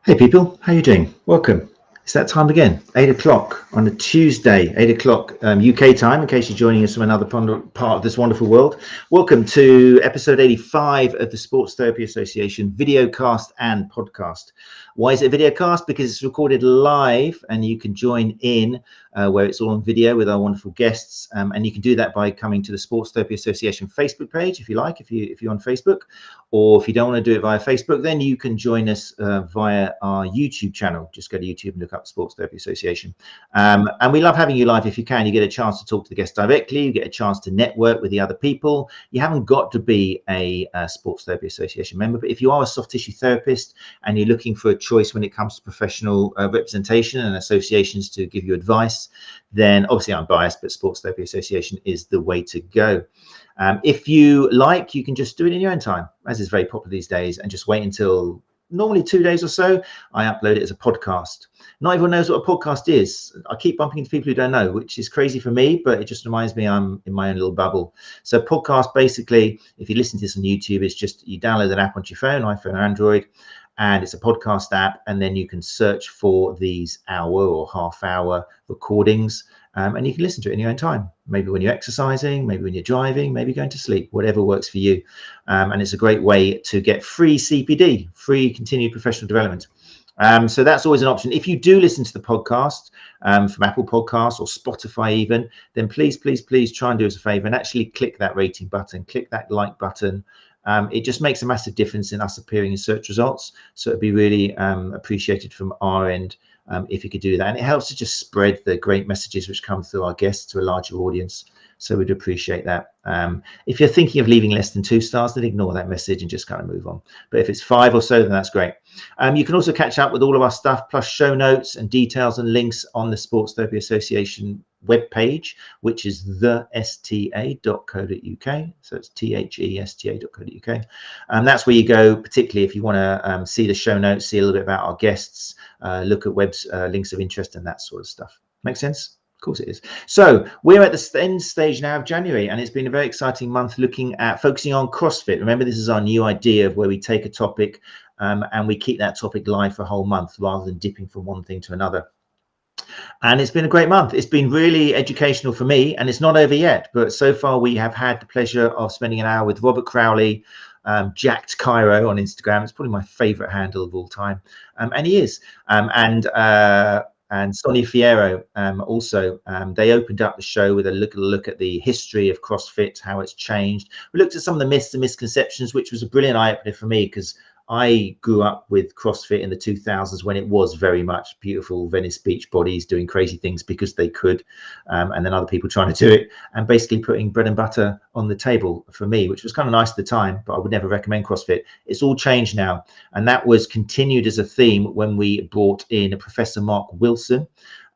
Hey people, how you doing? Welcome. It's that time again, 8 o'clock on a Tuesday, 8 o'clock UK time, in case you're joining us from another part of this wonderful world. Welcome to episode 85 of the Sports Therapy Association videocast and podcast. Why is it a videocast? Because it's recorded live and you can join in where it's all on video with our wonderful guests. And you can do that by coming to the Sports Therapy Association Facebook page, if you like, if you're on Facebook. Or if you don't want to do it via Facebook, then you can join us via our YouTube channel. Just go to YouTube and look up Sports Therapy Association. And we love having you live if you can. You get a chance to talk to the guests directly. You get a chance to network with the other people. You haven't got to be a Sports Therapy Association member, but if you are a soft tissue therapist and you're looking for a choice when it comes to professional representation and associations to give you advice, then obviously I'm biased, but Sports Therapy Association is the way to go. If you like, you can just do it in your own time, as is very popular these days, and just wait until normally 2 days or so. I upload it as a podcast. Not everyone knows what a podcast is. I keep bumping into people who don't know, which is crazy for me, but it just reminds me I'm in my own little bubble. So podcast, basically, if you listen to this on YouTube, it's just you download an app onto your phone, iPhone or Android, and it's a podcast app, and then you can search for these hour or half-hour recordings, and you can listen to it in your own time. Maybe when you're exercising, maybe when you're driving, maybe going to sleep, whatever works for you. And it's a great way to get free CPD, free continued professional development. So that's always an option. If you do listen to the podcast from Apple Podcasts or Spotify even, then please try and do us a favor and actually click that rating button, click that like button. It just makes a massive difference in us appearing in search results. So it'd be really appreciated from our end if you could do that. And it helps to just spread the great messages which come through our guests to a larger audience. So we'd appreciate that. If you're thinking of leaving less than 2 stars, then ignore that message and just kind of move on. But if it's 5 or so, then that's great. You can also catch up with all of our stuff, plus show notes and details and links on the Sports Therapy Association webpage, which is thesta.co.uk. So it's thesta.co.uk. And that's where you go, particularly if you want to see the show notes, see a little bit about our guests, look at links of interest and that sort of stuff. Make sense? Of course it is. So we're at the end stage now of January, and it's been a very exciting month focusing on CrossFit. Remember, this is our new idea of where we take a topic and we keep that topic live for a whole month rather than dipping from one thing to another. And it's been a great month. It's been really educational for me, and it's not over yet. But so far, we have had the pleasure of spending an hour with Robert Crowley, Jacked Cairo on Instagram. It's probably my favorite handle of all time. And he is. And Sonia Fierro also. They opened up the show with a look at the history of CrossFit, how it's changed. We looked at some of the myths and misconceptions, which was a brilliant eye-opener for me because I grew up with CrossFit in the 2000s when it was very much beautiful Venice Beach bodies doing crazy things because they could, and then other people trying to do it and basically putting bread and butter on the table for me, which was kind of nice at the time, but I would never recommend CrossFit. It's all changed now, and that was continued as a theme when we brought in Professor Mark Wilson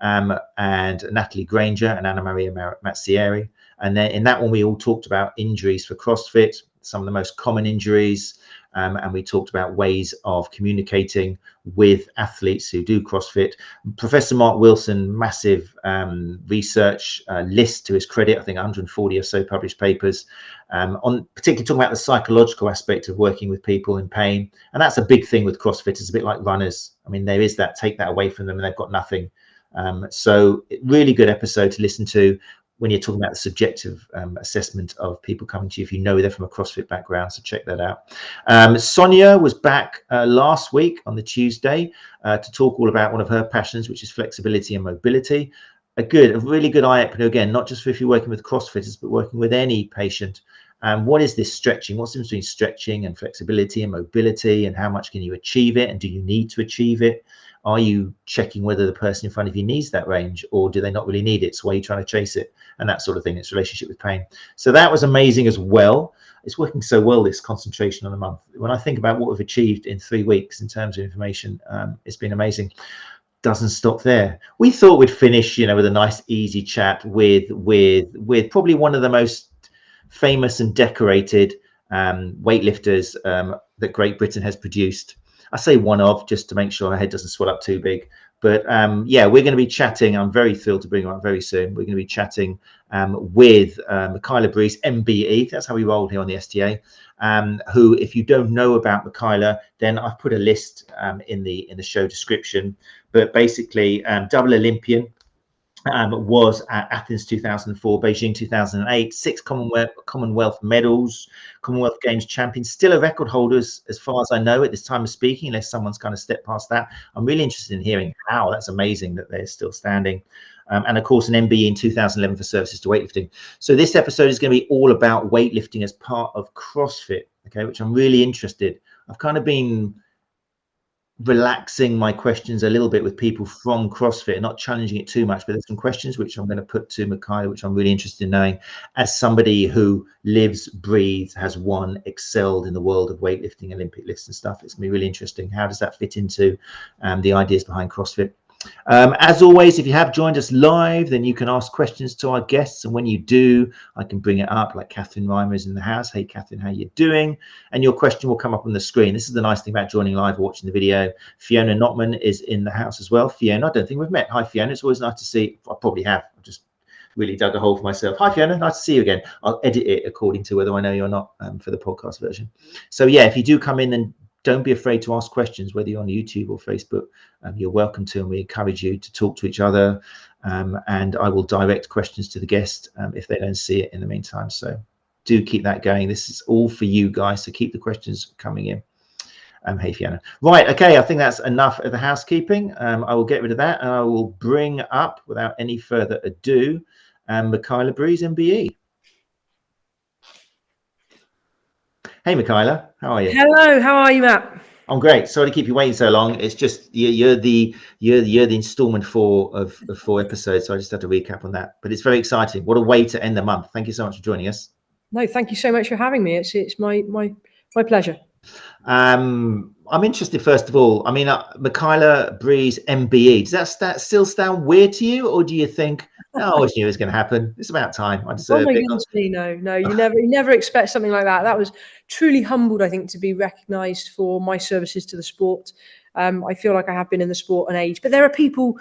and Natalie Granger and Anna Maria Mazzieri. And then in that one, we all talked about injuries for CrossFit, some of the most common injuries, and we talked about ways of communicating with athletes who do CrossFit. Professor Mark Wilson, massive research list to his credit, I think 140 or so published papers, on particularly talking about the psychological aspect of working with people in pain. And that's a big thing with CrossFit. It's a bit like runners. I mean, there is that, take that away from them and they've got nothing. So really good episode to listen to when you're talking about the subjective assessment of people coming to you if you know they're from a CrossFit background. So check that out. Sonia was back last week on the Tuesday to talk all about one of her passions, which is flexibility and mobility. A really good eye opener, again, not just for if you're working with CrossFitters, but working with any patient. What is this stretching? What's the difference between stretching and flexibility and mobility, and how much can you achieve it, and do you need to achieve it? Are you checking whether the person in front of you needs that range, or do they not really need it? So why are you trying to chase it? And that sort of thing. It's relationship with pain. So that was amazing as well. It's working so well, this concentration on a month. When I think about what we've achieved in 3 weeks in terms of information, it's been amazing. Doesn't stop there. We thought we'd finish, with a nice easy chat with probably one of the most famous and decorated weightlifters that Great Britain has produced. I say one of, just to make sure our head doesn't swell up too big, But yeah, we're going to be chatting. I'm very thrilled to bring her up very soon. We're going to be chatting with Michaela Breeze MBE. That's how we rolled here on the STA. Who, if you don't know about Michaela, then I've put a list in the show description. But basically, double Olympian. Was at Athens 2004, Beijing 2008, 6 Commonwealth medals, Commonwealth Games champion, still a record holder as far as I know at this time of speaking, unless someone's kind of stepped past that. I'm really interested in hearing how. That's amazing that they're still standing. And of course, an MBE in 2011 for services to weightlifting. So this episode is going to be all about weightlifting as part of CrossFit, okay, which I'm really interested. I've kind of been relaxing my questions a little bit with people from CrossFit, not challenging it too much, but there's some questions which I'm going to put to Michaela, which I'm really interested in knowing, as somebody who lives, breathes, has won, excelled in the world of weightlifting, Olympic lifts and stuff. It's going to be really interesting. How does that fit into the ideas behind CrossFit? As always, if you have joined us live, then you can ask questions to our guests, and when you do, I can bring it up. Like Catherine Reimer is in the house. Hey Catherine, how you doing? And your question will come up on the screen. This is the nice thing about joining live or watching the video. Fiona Notman is in the house as well. Fiona, I don't think we've met. Hi Fiona, it's always nice to see. I probably have. I just really dug a hole for myself. Hi Fiona, nice to see you again. I'll edit it according to whether I know you or not for the podcast version. So yeah, if you do come in, then don't be afraid to ask questions, whether you're on YouTube or Facebook. You're welcome to, and we encourage you to talk to each other. And I will direct questions to the guest if they don't see it in the meantime. So do keep that going. This is all for you guys, so keep the questions coming in. Hey Fiona. Right, okay, I think that's enough of the housekeeping. I will get rid of that, and I will bring up, without any further ado, Michaela Breeze MBE. Hey Michaela, how are you? Hello, how are you, Matt? I'm great. Sorry to keep you waiting so long. It's just you're the installment 4 of 4 episodes, so I just had to recap on that. But it's very exciting. What a way to end the month. Thank you so much for joining us. No, thank you so much for having me. It's my pleasure. I'm interested, first of all. I mean, Michaela Breeze MBE. Does that still sound weird to you, or do you think, no, I always knew it was going to happen? It's about time. I deserve Oh my it. goodness me, no, you never expect something like that. That was truly humbled, I think, to be recognised for my services to the sport. I feel like I have been in the sport an age, but there are people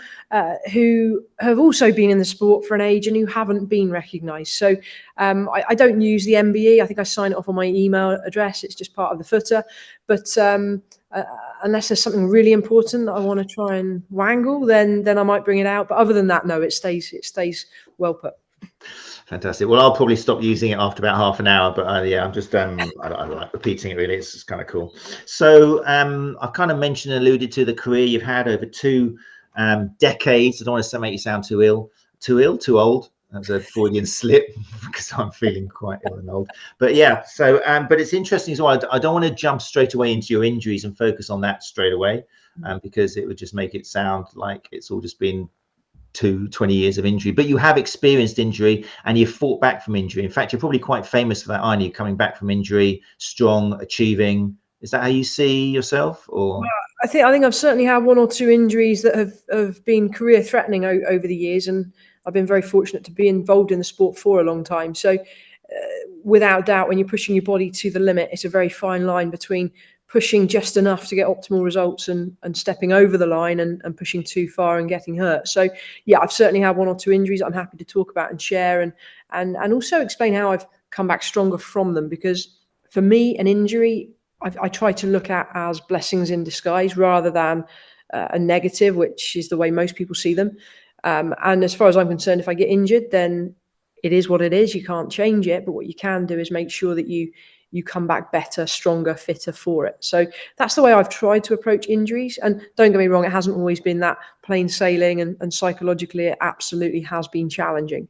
who have also been in the sport for an age and who haven't been recognised. So I don't use the MBE. I think I sign it off on my email address. It's just part of the footer. But unless there's something really important that I want to try and wangle, then I might bring it out. But other than that, no, it stays well put. Fantastic. Well, I'll probably stop using it after about half an hour, but yeah, I'm just I like repeating it. Really, it's just kind of cool. So I kind of mentioned and alluded to the career you've had over 2 decades. I don't want to make you sound too old. That's a Freudian slip because I'm feeling quite ill and old. But yeah, so but it's interesting as well. I don't want to jump straight away into your injuries and focus on that straight away, because it would just make it sound like it's all just been 20 years of injury. But you have experienced injury and you've fought back from injury. In fact, you're probably quite famous for that, aren't you? Coming back from injury, strong, achieving. Is that how you see yourself? Or I think I've certainly had 1 or 2 injuries that have been career threatening over the years, and I've been very fortunate to be involved in the sport for a long time. So without doubt, when you're pushing your body to the limit, it's a very fine line between pushing just enough to get optimal results and stepping over the line and pushing too far and getting hurt. So yeah, I've certainly had 1 or 2 injuries I'm happy to talk about and share, and also explain how I've come back stronger from them, because for me, an injury I try to look at as blessings in disguise rather than a negative, which is the way most people see them. And as far as I'm concerned, if I get injured, then it is what it is. You can't change it. But what you can do is make sure that you come back better, stronger, fitter for it. So that's the way I've tried to approach injuries. And don't get me wrong, it hasn't always been that plain sailing, and psychologically, it absolutely has been challenging.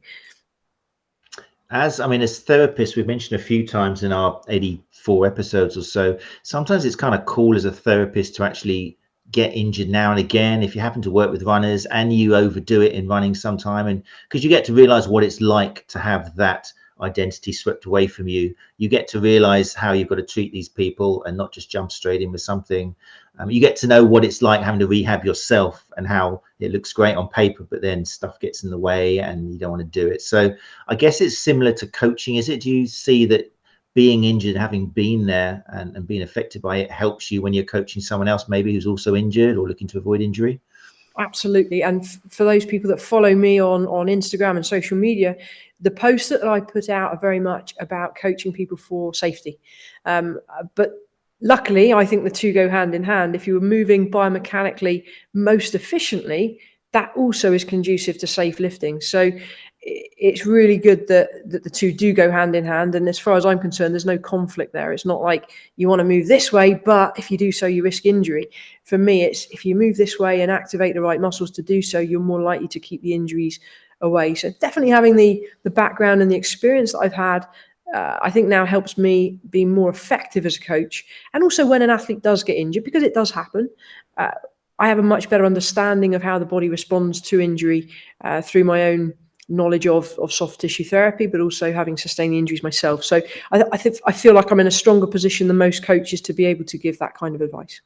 As therapists, we've mentioned a few times in our 84 episodes or so, sometimes it's kind of cool as a therapist to actually get injured now and again if you happen to work with runners and you overdo it in running sometime, and because you get to realize what it's like to have that identity swept away from you. You get to realize how you've got to treat these people and not just jump straight in with something. You get to know what it's like having to rehab yourself and how it looks great on paper, but then stuff gets in the way and you don't want to do it. So I guess it's similar to coaching, is it? Do you see that being injured, having been there and being affected by it, helps you when you're coaching someone else maybe who's also injured or looking to avoid injury? Absolutely. And for those people that follow me on Instagram and social media, the posts that I put out are very much about coaching people for safety. But luckily, I think the two go hand in hand. If you were moving biomechanically most efficiently, that also is conducive to safe lifting. So it's really good that the two do go hand in hand. And as far as I'm concerned, there's no conflict there. It's not like you want to move this way, but if you do so, you risk injury. For me, it's if you move this way and activate the right muscles to do so, you're more likely to keep the injuries away. So definitely having the background and the experience that I've had, I think now helps me be more effective as a coach. And also when an athlete does get injured, because it does happen, I have a much better understanding of how the body responds to injury through my own knowledge of soft tissue therapy, but also having sustained the injuries myself. So I feel like I'm in a stronger position than most coaches to be able to give that kind of advice.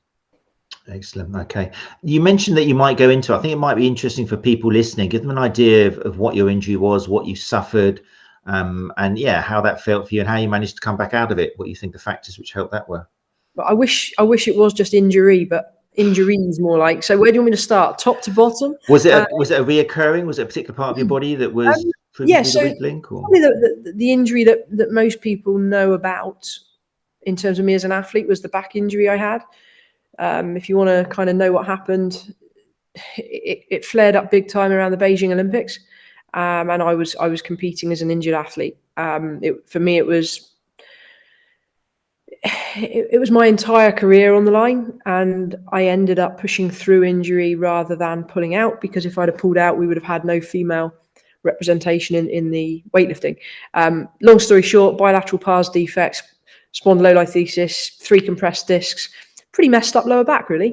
Excellent. Okay. You mentioned that you might go into, I think it might be interesting for people listening, give them an idea of what your injury was, what you suffered, and yeah, how that felt for you and how you managed to come back out of it, what you think the factors which helped that were. But I wish it was just injury, but injuries more like. So where do you want me to start? Top to bottom? Was it a reoccurring? Was it a particular part of your body that was proving to be the weak link? Or? Probably the injury that most people know about in terms of me as an athlete was the back injury I had. If you want to kind of know what happened, it flared up big time around the Beijing Olympics, and I was competing as an injured athlete. For me, it was my entire career on the line, and I ended up pushing through injury rather than pulling out, because if I'd have pulled out, we would have had no female representation in the weightlifting. Long story short, bilateral pars defects, spondylolisthesis, 3 compressed discs, pretty messed up lower back really,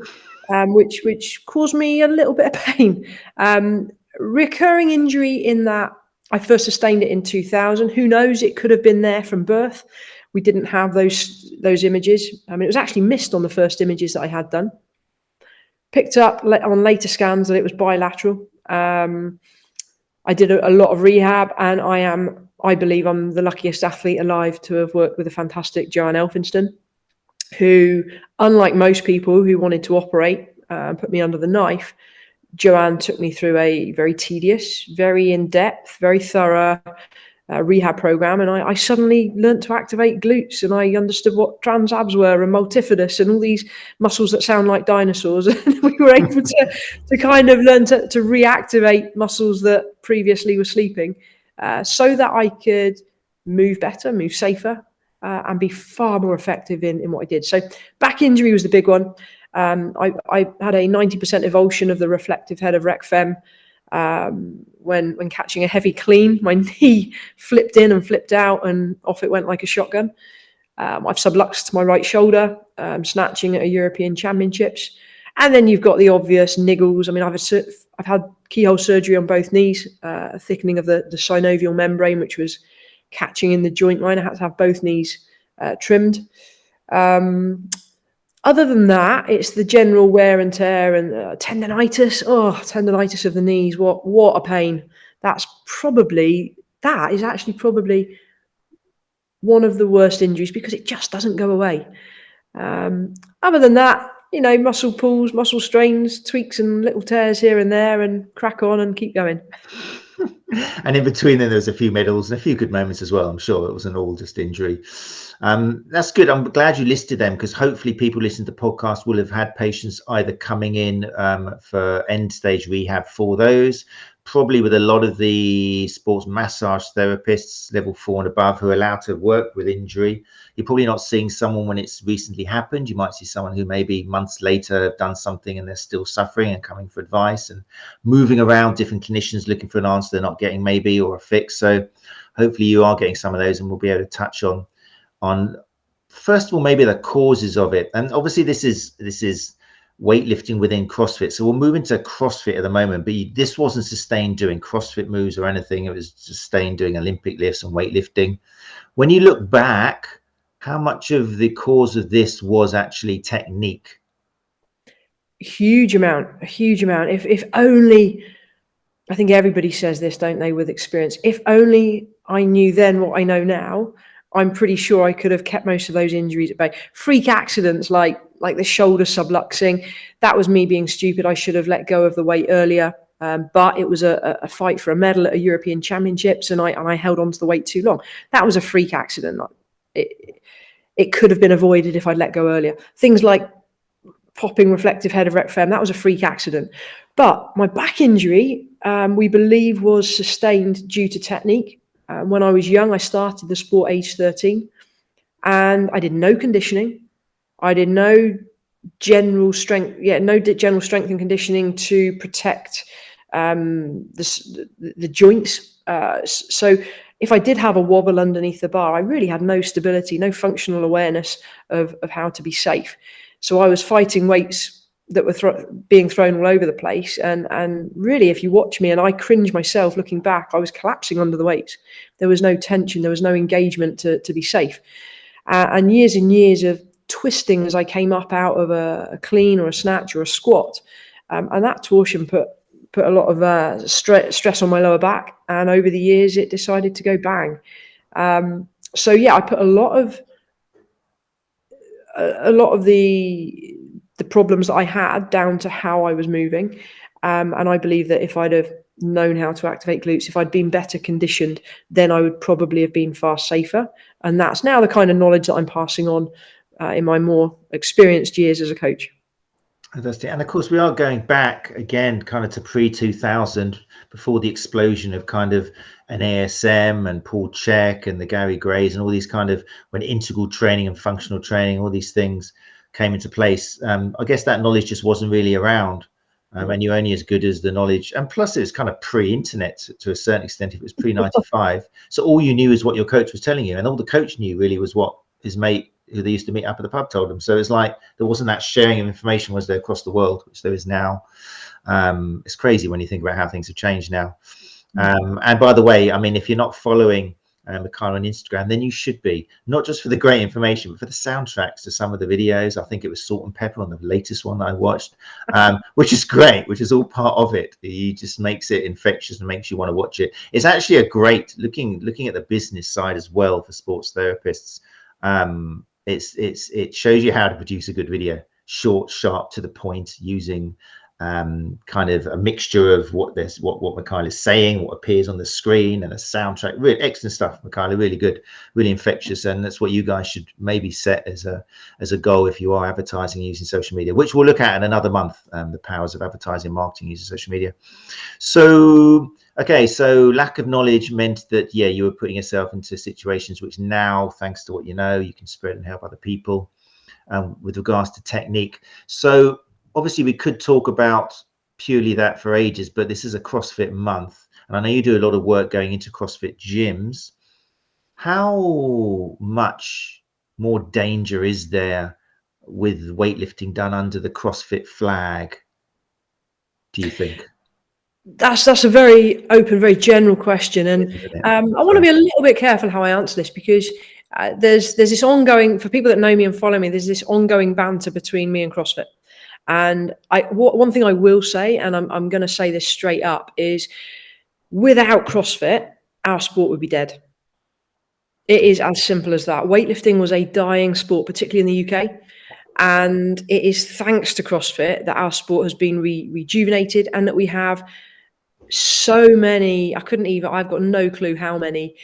which caused me a little bit of pain. Recurring injury in that I first sustained it in 2000. Who knows? It could have been there from birth. We didn't have those images. I mean, it was actually missed on the first images that I had done. Picked up on later scans that it was bilateral. I did a lot of rehab, and I believe I'm the luckiest athlete alive to have worked with a fantastic Joanne Elphinston, who, unlike most people who wanted to operate and put me under the knife, Joanne took me through a very tedious, very in-depth, very thorough rehab program, and I suddenly learned to activate glutes, and I understood what trans abs were and multifidus and all these muscles that sound like dinosaurs. And we were able to kind of learn to reactivate muscles that previously were sleeping, so that I could move better, move safer, and be far more effective in what I did. So back injury was the big one. I had a 90% avulsion of the reflective head of rec fem. When catching a heavy clean, my knee flipped in and flipped out, and off it went like a shotgun. I've subluxed my right shoulder, snatching at a European Championships. And then you've got the obvious niggles. I mean, I've had keyhole surgery on both knees, a thickening of the synovial membrane, which was catching in the joint line. I had to have both knees trimmed. Other than that, it's the general wear and tear and tendonitis. Oh, tendonitis of the knees. What a pain. That is actually probably one of the worst injuries, because it just doesn't go away. Other than that, muscle pulls, muscle strains, tweaks and little tears here and there, and crack on and keep going. And in between then, there was a few medals and a few good moments as well. I'm sure it wasn't all just injury. That's good. I'm glad you listed them, because hopefully people listening to the podcast will have had patients either coming in for end stage rehab for those, probably with a lot of the sports massage therapists level 4 and above who are allowed to work with injury. You're probably not seeing someone when it's recently happened. You might see someone who maybe months later have done something and they're still suffering and coming for advice and moving around different clinicians looking for an answer they're not getting, maybe, or a fix. So hopefully you are getting some of those, and we'll be able to touch on first of all maybe the causes of it. And obviously this is weightlifting within CrossFit, so we'll move into CrossFit at the moment, but this wasn't sustained doing CrossFit moves or anything. It was sustained doing Olympic lifts and weightlifting. When you look back, how much of the cause of this was actually technique? A huge amount. If only, I think everybody says this, don't they, with experience, if only I knew then what I know now, I'm pretty sure I could have kept most of those injuries at bay. Freak accidents like like the shoulder subluxing. That was me being stupid. I should have let go of the weight earlier. But it was a fight for a medal at a European Championships, and I held on to the weight too long. That was a freak accident. It could have been avoided if I'd let go earlier. Things like popping reflective head of rec fem, that was a freak accident. But my back injury, we believe, was sustained due to technique. When I was young, I started the sport age 13, and I did no conditioning. I did no general strength, no general strength and conditioning to protect the joints. So if I did have a wobble underneath the bar, I really had no stability, no functional awareness of how to be safe. So I was fighting weights that were being thrown all over the place. And really, if you watch me, and I cringe myself looking back, I was collapsing under the weights. There was no tension. There was no engagement to be safe. And years of twisting as I came up out of a clean or a snatch or a squat. And that torsion put a lot of stress on my lower back. And over the years, it decided to go bang. So yeah, I put a lot of the problems that I had down to how I was moving. And I believe that if I'd have known how to activate glutes, if I'd been better conditioned, then I would probably have been far safer. And that's now the kind of knowledge that I'm passing on in my more experienced years as a coach. Fantastic. And of course, we are going back again kind of to pre-2000, before the explosion of kind of an ASM and Paul Chek and the Gary Grays and all these kind of, when integral training and functional training, all these things came into place. I guess that knowledge just wasn't really around. And you're only as good as the knowledge. And plus, it was kind of pre-internet to a certain extent. If it was pre-95, so all you knew is what your coach was telling you, and all the coach knew really was what his mate, who they used to meet up at the pub, told them. So it's like there wasn't that sharing of information, was there, across the world, which there is now. It's crazy when you think about how things have changed now. And by the way, I mean, if you're not following Michaela on Instagram, then you should be, not just for the great information, but for the soundtracks to some of the videos. I think it was Salt and Pepper on the latest one that I watched, which is great, which is all part of it. He just makes it infectious and makes you want to watch it. It's actually a great looking at the business side as well for sports therapists. It shows you how to produce a good video, short, sharp, to the point, using kind of a mixture of what Michaela is saying, what appears on the screen, and a soundtrack. Really excellent stuff, Michaela. Really good, really infectious, and that's what you guys should maybe set as a goal if you are advertising using social media, which we'll look at in another month. The powers of advertising, marketing using social media. So okay, so lack of knowledge meant that you were putting yourself into situations which now, thanks to what you know, you can spread and help other people. With regards to technique, so obviously we could talk about purely that for ages, but this is a CrossFit month, and I know you do a lot of work going into CrossFit gyms. How much more danger is there with weightlifting done under the CrossFit flag, do you think? That's a very open, very general question, and I want to be a little bit careful how I answer this, because there's this ongoing, for people that know me and follow me, there's this ongoing banter between me and CrossFit. And one thing I will say, and I'm going to say this straight up, is without CrossFit, our sport would be dead. It is as simple as that. Weightlifting was a dying sport, particularly in the UK. And it is thanks to CrossFit that our sport has been rejuvenated, and that we have so many, I've got no clue how many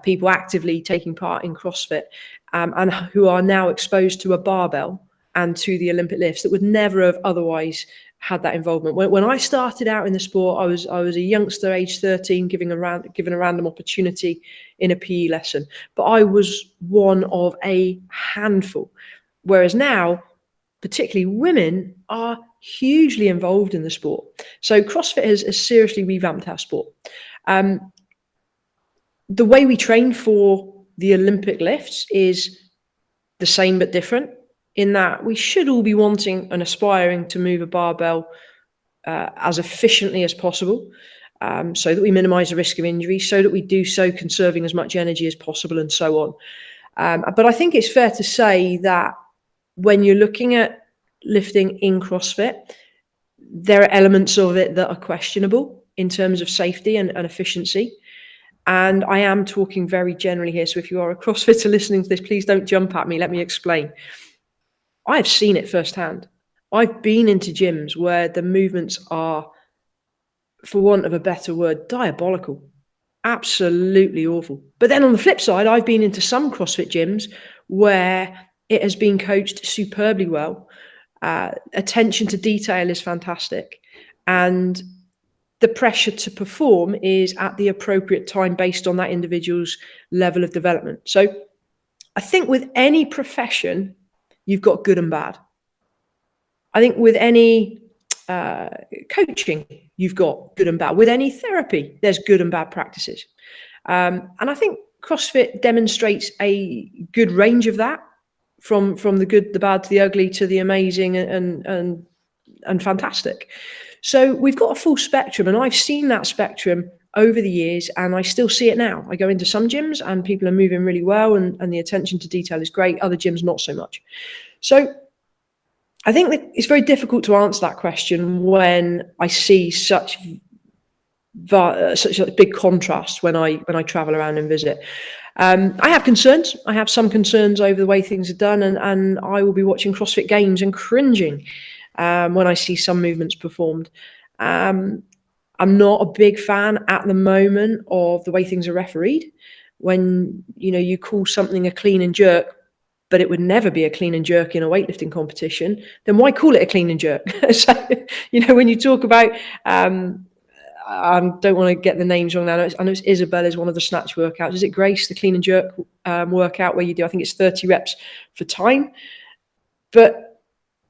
people actively taking part in CrossFit and who are now exposed to a barbell and to the Olympic lifts that would never have otherwise had that involvement. When I started out in the sport, I was a youngster, age 13, given a random opportunity in a PE lesson. But I was one of a handful. Whereas now, particularly women are hugely involved in the sport. So CrossFit has seriously revamped our sport. The way we train for the Olympic lifts is the same but different, in that we should all be wanting and aspiring to move a barbell as efficiently as possible, so that we minimize the risk of injury, so that we do so conserving as much energy as possible, and so on. But I think it's fair to say that when you're looking at lifting in CrossFit, there are elements of it that are questionable in terms of safety and efficiency. And I am talking very generally here. So if you are a CrossFitter listening to this, please don't jump at me. Let me explain. I've seen it firsthand. I've been into gyms where the movements are, for want of a better word, diabolical. Absolutely awful. But then on the flip side, I've been into some CrossFit gyms where it has been coached superbly well. Attention to detail is fantastic. And the pressure to perform is at the appropriate time based on that individual's level of development. So I think with any profession, you've got good and bad. I think with any coaching, you've got good and bad. With any therapy, there's good and bad practices. And I think CrossFit demonstrates a good range of that, from the good, the bad, to the ugly, to the amazing and fantastic. So we've got a full spectrum, and I've seen that spectrum over the years, and I still see it now. I go into some gyms and people are moving really well, and the attention to detail is great. Other gyms, not so much. So I think that it's very difficult to answer that question when I see such a big contrast when I travel around and visit. I have concerns. I have some concerns over the way things are done, and I will be watching CrossFit Games and cringing when I see some movements performed. I'm not a big fan at the moment of the way things are refereed. When you call something a clean and jerk, but it would never be a clean and jerk in a weightlifting competition, then why call it a clean and jerk? So, when you talk about, I don't want to get the names wrong now. I know it's Isabel is one of the snatch workouts. Is it Grace, the clean and jerk workout where you do, I think it's 30 reps for time, but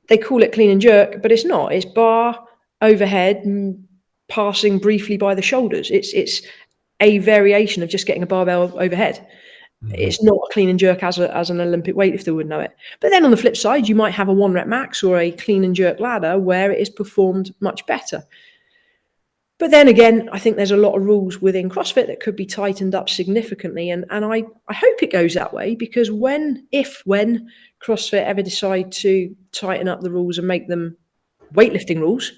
they call it clean and jerk, but it's not. It's bar, overhead, and passing briefly by the shoulders. It's a variation of just getting a barbell overhead. It's not a clean and jerk as an Olympic weightlifter would know it. But then on the flip side, you might have a 1 rep max or a clean and jerk ladder where it is performed much better. But then again, I think there's a lot of rules within CrossFit that could be tightened up significantly. And I hope it goes that way, because when CrossFit ever decide to tighten up the rules and make them weightlifting rules,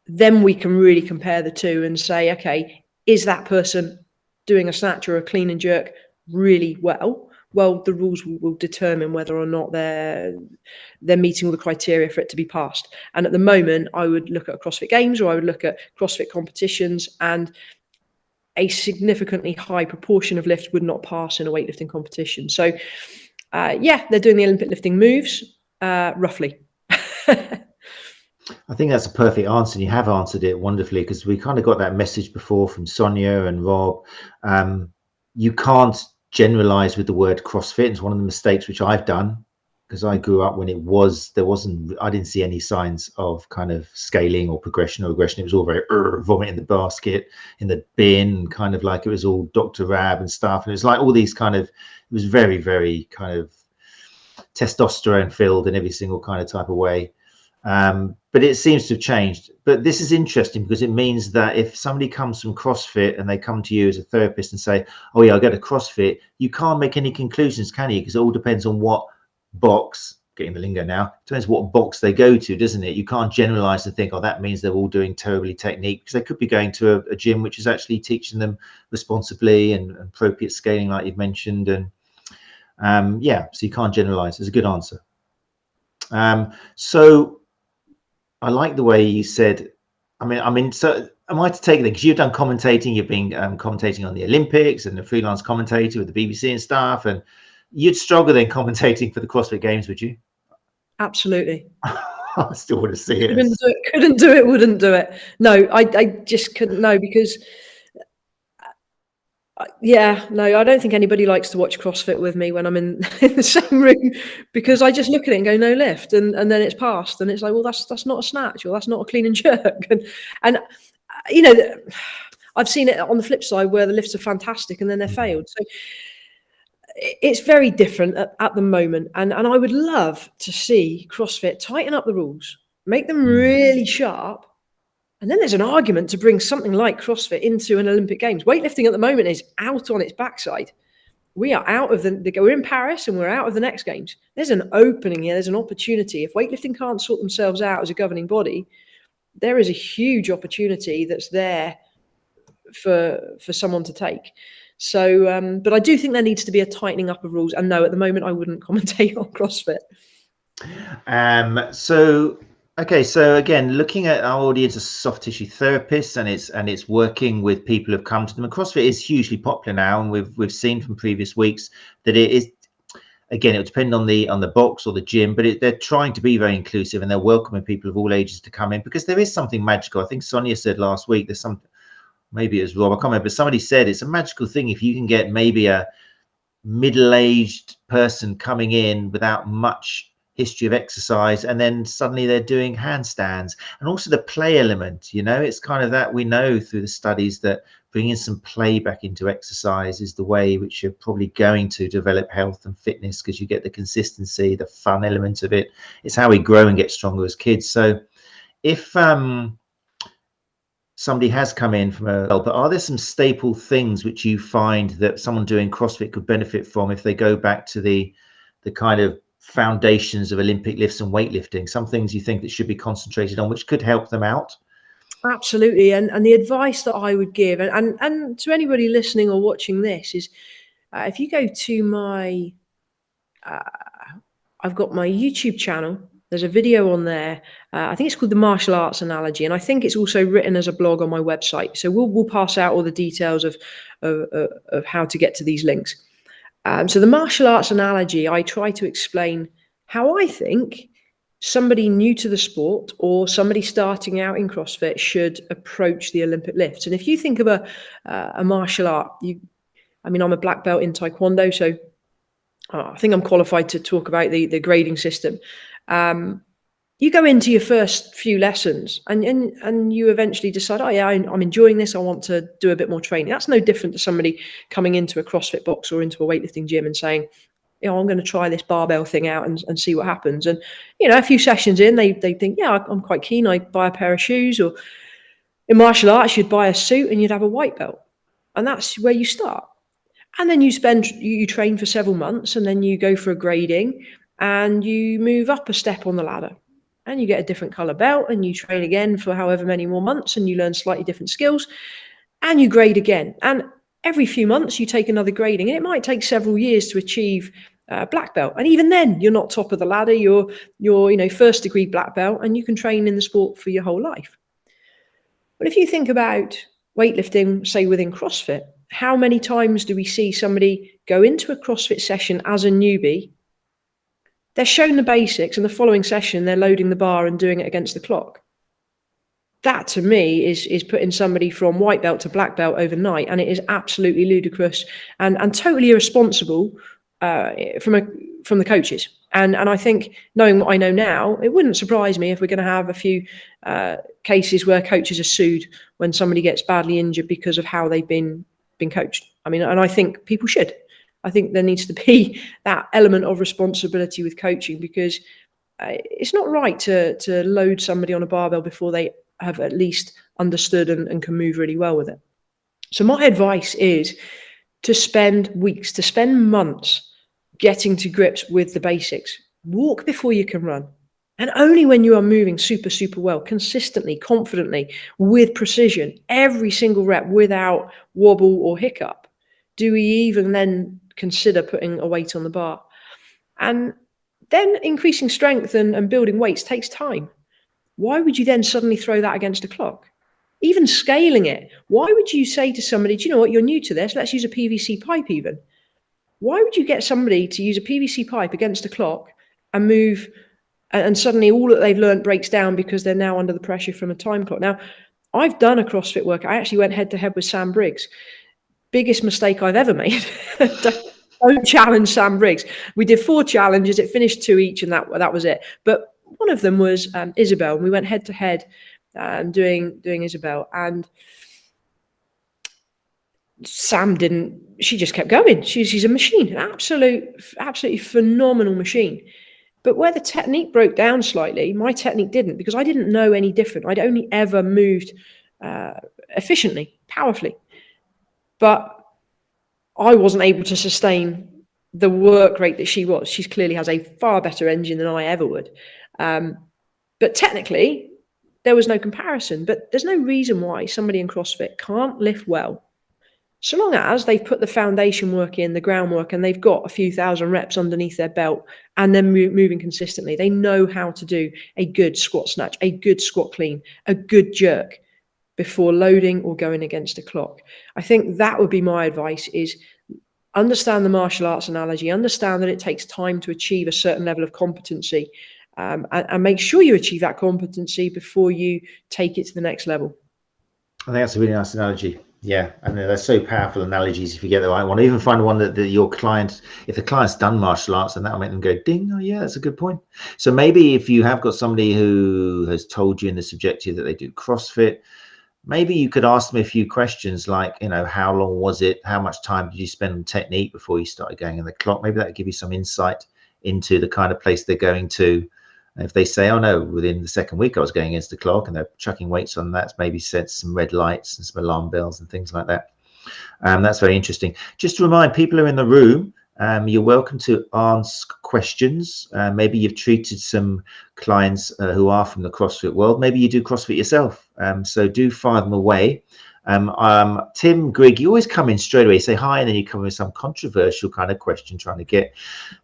then we can really compare the two and say, okay, is that person doing a snatch or a clean and jerk really well? Well, the rules will determine whether or not they're meeting all the criteria for it to be passed. And at the moment, I would look at CrossFit Games, or I would look at CrossFit competitions, and a significantly high proportion of lift would not pass in a weightlifting competition. So, they're doing the Olympic lifting moves, roughly. I think that's a perfect answer, and you have answered it wonderfully, because we kind of got that message before from Sonia and Rob. You can't generalize with the word CrossFit. It's one of the mistakes which I've done, because I grew up when I didn't see any signs of kind of scaling or progression or regression. It was all very vomit in the basket, in the bin, kind of like it was all Dr. Rab and stuff. And it was like all these kind of, it was very, very kind of testosterone filled in every single kind of type of way. But it seems to have changed. But this is interesting, because it means that if somebody comes from CrossFit and they come to you as a therapist and say, oh yeah, I'll go to CrossFit, you can't make any conclusions, can you? Because it all depends on what box, getting the lingo now, depends what box they go to, doesn't it? You can't generalize and think, oh, that means they're all doing terribly technique, because they could be going to a gym which is actually teaching them responsibly and appropriate scaling, like you've mentioned. And so you can't generalize. It's a good answer. So I like the way you said, so am I to take it, because you've done commentating, you've been commentating on the Olympics and the freelance commentator with the BBC and stuff, and you'd struggle then commentating for the CrossFit Games, would you? Absolutely. I still want to see it. Couldn't do it, wouldn't do it. No, I just couldn't, no, because I don't think anybody likes to watch CrossFit with me when I'm in the same room, because I just look at it and go, no lift, and then it's passed, and it's like, well, that's not a snatch, or that's not a clean and jerk, and I've seen it on the flip side where the lifts are fantastic and then they're failed. So it's very different at the moment, and I would love to see CrossFit tighten up the rules, make them really sharp. And then there's an argument to bring something like CrossFit into an Olympic Games. Weightlifting at the moment is out on its backside. We are out of we're in Paris and we're out of the next Games. There's an opening here. There's an opportunity. If weightlifting can't sort themselves out as a governing body, there is a huge opportunity that's there for someone to take. So, but I do think there needs to be a tightening up of rules. And no, at the moment, I wouldn't commentate on CrossFit. So okay, so again, looking at our audience as soft tissue therapists, and it's working with people who've come to them. And CrossFit is hugely popular now, and we've seen from previous weeks that it is. Again, it would depend on the box or the gym, but they're trying to be very inclusive, and they're welcoming people of all ages to come in, because there is something magical. I think Sonia said last week, there's some, maybe it was Rob, I can't remember, but somebody said it's a magical thing if you can get maybe a middle-aged person coming in without much history of exercise, and then suddenly they're doing handstands. And also the play element, it's kind of that, we know through the studies that bringing some play back into exercise is the way which you're probably going to develop health and fitness, because you get the consistency, the fun element of it. It's how we grow and get stronger as kids. So if somebody has come in from but are there some staple things which you find that someone doing CrossFit could benefit from if they go back to the kind of foundations of Olympic lifts and weightlifting? Some things you think that should be concentrated on, which could help them out? Absolutely. And the advice that I would give, and to anybody listening or watching this, is if you go to my, I've got my YouTube channel. There's a video on there. I think it's called the martial arts analogy, and I think it's also written as a blog on my website. So we'll pass out all the details of how to get to these links. So the martial arts analogy, I try to explain how I think somebody new to the sport or somebody starting out in CrossFit should approach the Olympic lifts. And if you think of a martial art, I'm a black belt in Taekwondo, so I think I'm qualified to talk about the grading system. You go into your first few lessons and you eventually decide, oh yeah, I'm enjoying this. I want to do a bit more training. That's no different to somebody coming into a CrossFit box or into a weightlifting gym and saying, I'm going to try this barbell thing out and see what happens. And, a few sessions in, they think, yeah, I'm quite keen. I buy a pair of shoes, or in martial arts, you'd buy a suit and you'd have a white belt. And that's where you start. And then you train for several months, and then you go for a grading and you move up a step on the ladder and you get a different color belt, and you train again for however many more months, and you learn slightly different skills, and you grade again. And every few months you take another grading, and it might take several years to achieve black belt. And even then you're not top of the ladder, you're first degree black belt, and you can train in the sport for your whole life. But if you think about weightlifting, say within CrossFit, how many times do we see somebody go into a CrossFit session as a newbie? They're shown the basics, and the following session they're loading the bar and doing it against the clock. That to me is putting somebody from white belt to black belt overnight, and it is absolutely ludicrous and totally irresponsible from the coaches. And I think, knowing what I know now, it wouldn't surprise me if we're going to have a few cases where coaches are sued when somebody gets badly injured because of how they've been coached. And I think people should. I think there needs to be that element of responsibility with coaching, because it's not right to load somebody on a barbell before they have at least understood and can move really well with it. So my advice is to spend weeks, to spend months getting to grips with the basics. Walk before you can run. And only when you are moving super, super well, consistently, confidently, with precision, every single rep without wobble or hiccup, do we even then consider putting a weight on the bar. And then increasing strength and building weights takes time. Why would you then suddenly throw that against a clock? Even scaling it, why would you say to somebody, do you know what, you're new to this, let's use a PVC pipe even. Why would you get somebody to use a PVC pipe against a clock and move, and suddenly all that they've learned breaks down because they're now under the pressure from a time clock? Now, I've done a CrossFit workout. I actually went head to head with Sam Briggs. Biggest mistake I've ever made. Don't challenge Sam Briggs. We did 4 challenges. It finished 2 each, and that was it. But one of them was Isabel, and we went head to head doing Isabel, and Sam didn't. She just kept going. She's a machine, an absolutely phenomenal machine. But where the technique broke down slightly, my technique didn't, because I didn't know any different. I'd only ever moved efficiently, powerfully. But I wasn't able to sustain the work rate that she was. She clearly has a far better engine than I ever would. But technically, there was no comparison. But there's no reason why somebody in CrossFit can't lift well, So long as they've put the foundation work in, the groundwork, and they've got a few thousand reps underneath their belt, and then moving consistently, they know how to do a good squat snatch, a good squat clean, a good jerk before loading or going against a clock. I think that would be my advice, is understand the martial arts analogy, understand that it takes time to achieve a certain level of competency, and make sure you achieve that competency before you take it to the next level. I think that's a really nice analogy. Yeah, and they're so powerful analogies if you get the right one. Even find one that your client, if the client's done martial arts, then that'll make them go ding. Oh yeah, that's a good point. So maybe if you have got somebody who has told you in the subjective that they do CrossFit, maybe you could ask them a few questions like, you know, how long was it? How much time did you spend on technique before you started going on the clock? Maybe that would give you some insight into the kind of place they're going to. If they say, oh no, within the second week I was going against the clock, and they're chucking weights on that, maybe set some red lights and some alarm bells and things like that. That's very interesting. Just to remind people who are in the room, you're welcome to ask questions. Maybe you've treated some clients who are from the CrossFit world. Maybe you do CrossFit yourself. So do fire them away. Tim, Greg, you always come in straight away, say hi, and then you come in with some controversial kind of question trying to get.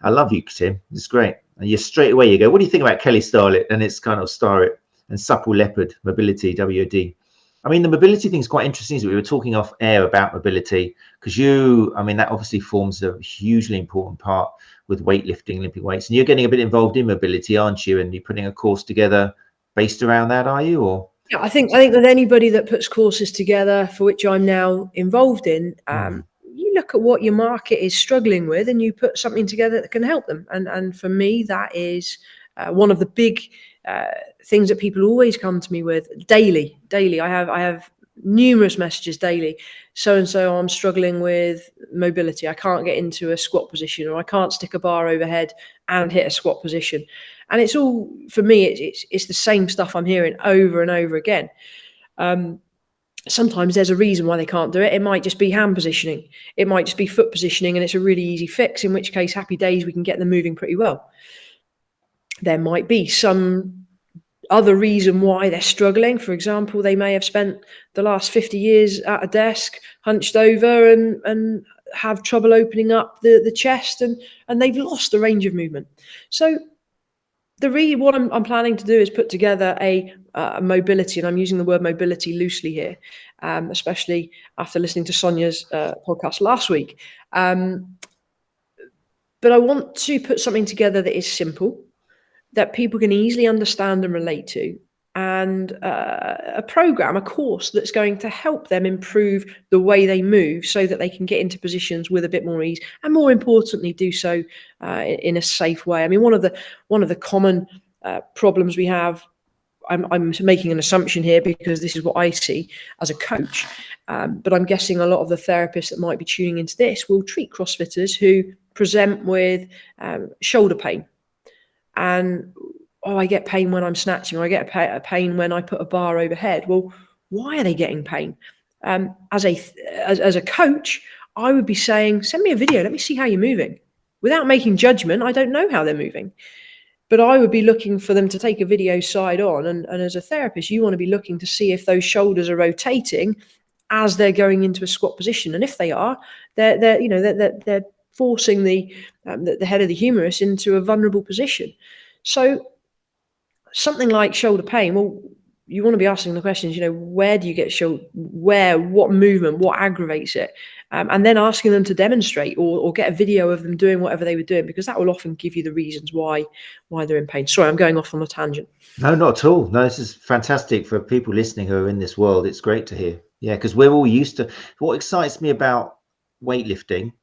I love you, Tim. It's great. And you're straight away, you go, what do you think about Kelly Starlet? And it's kind of Starlet and Supple Leopard, mobility, WOD. I mean, the mobility thing is quite interesting. So we were talking off air about mobility because that obviously forms a hugely important part with weightlifting, Olympic weights. And you're getting a bit involved in mobility, aren't you? And you're putting a course together based around that, are you? Or yeah, I think that anybody that puts courses together, for which I'm now involved in, you look at what your market is struggling with and you put something together that can help them. And for me, that is one of the big things that people always come to me with daily. I have numerous messages daily. So I'm struggling with mobility. I can't get into a squat position, or I can't stick a bar overhead and hit a squat position. And it's all, for me, it's the same stuff I'm hearing over and over again. Sometimes there's a reason why they can't do it. It might just be hand positioning. It might just be foot positioning, and it's a really easy fix, in which case, happy days, we can get them moving pretty well. There might be some other reason why they're struggling. For example, they may have spent the last 50 years at a desk, hunched over, and have trouble opening up the chest, and they've lost the range of movement. So what I'm planning to do is put together a mobility, and I'm using the word mobility loosely here, especially after listening to Sonia's podcast last week. But I want to put something together that is simple, that people can easily understand and relate to, and a program, a course that's going to help them improve the way they move so that they can get into positions with a bit more ease, and more importantly, do so in a safe way. I mean, one of the common problems we have, I'm making an assumption here because this is what I see as a coach, but I'm guessing a lot of the therapists that might be tuning into this will treat CrossFitters who present with shoulder pain. And I get pain when I'm snatching, or I get a pain when I put a bar overhead. Well, why are they getting pain? As a coach, I would be saying, send me a video. Let me see how you're moving. Without making judgment, I don't know how they're moving. But I would be looking for them to take a video side on. And as a therapist, you want to be looking to see if those shoulders are rotating as they're going into a squat position. And if they are, they're forcing the head of the humerus into a vulnerable position. So something like shoulder pain, well, you want to be asking the questions, where do you get shoulder, what movement, what aggravates it? And then asking them to demonstrate or get a video of them doing whatever they were doing, because that will often give you the reasons why they're in pain. Sorry, I'm going off on a tangent. No, not at all. No, this is fantastic for people listening who are in this world. It's great to hear. Yeah, because we're all used to, what excites me about weightlifting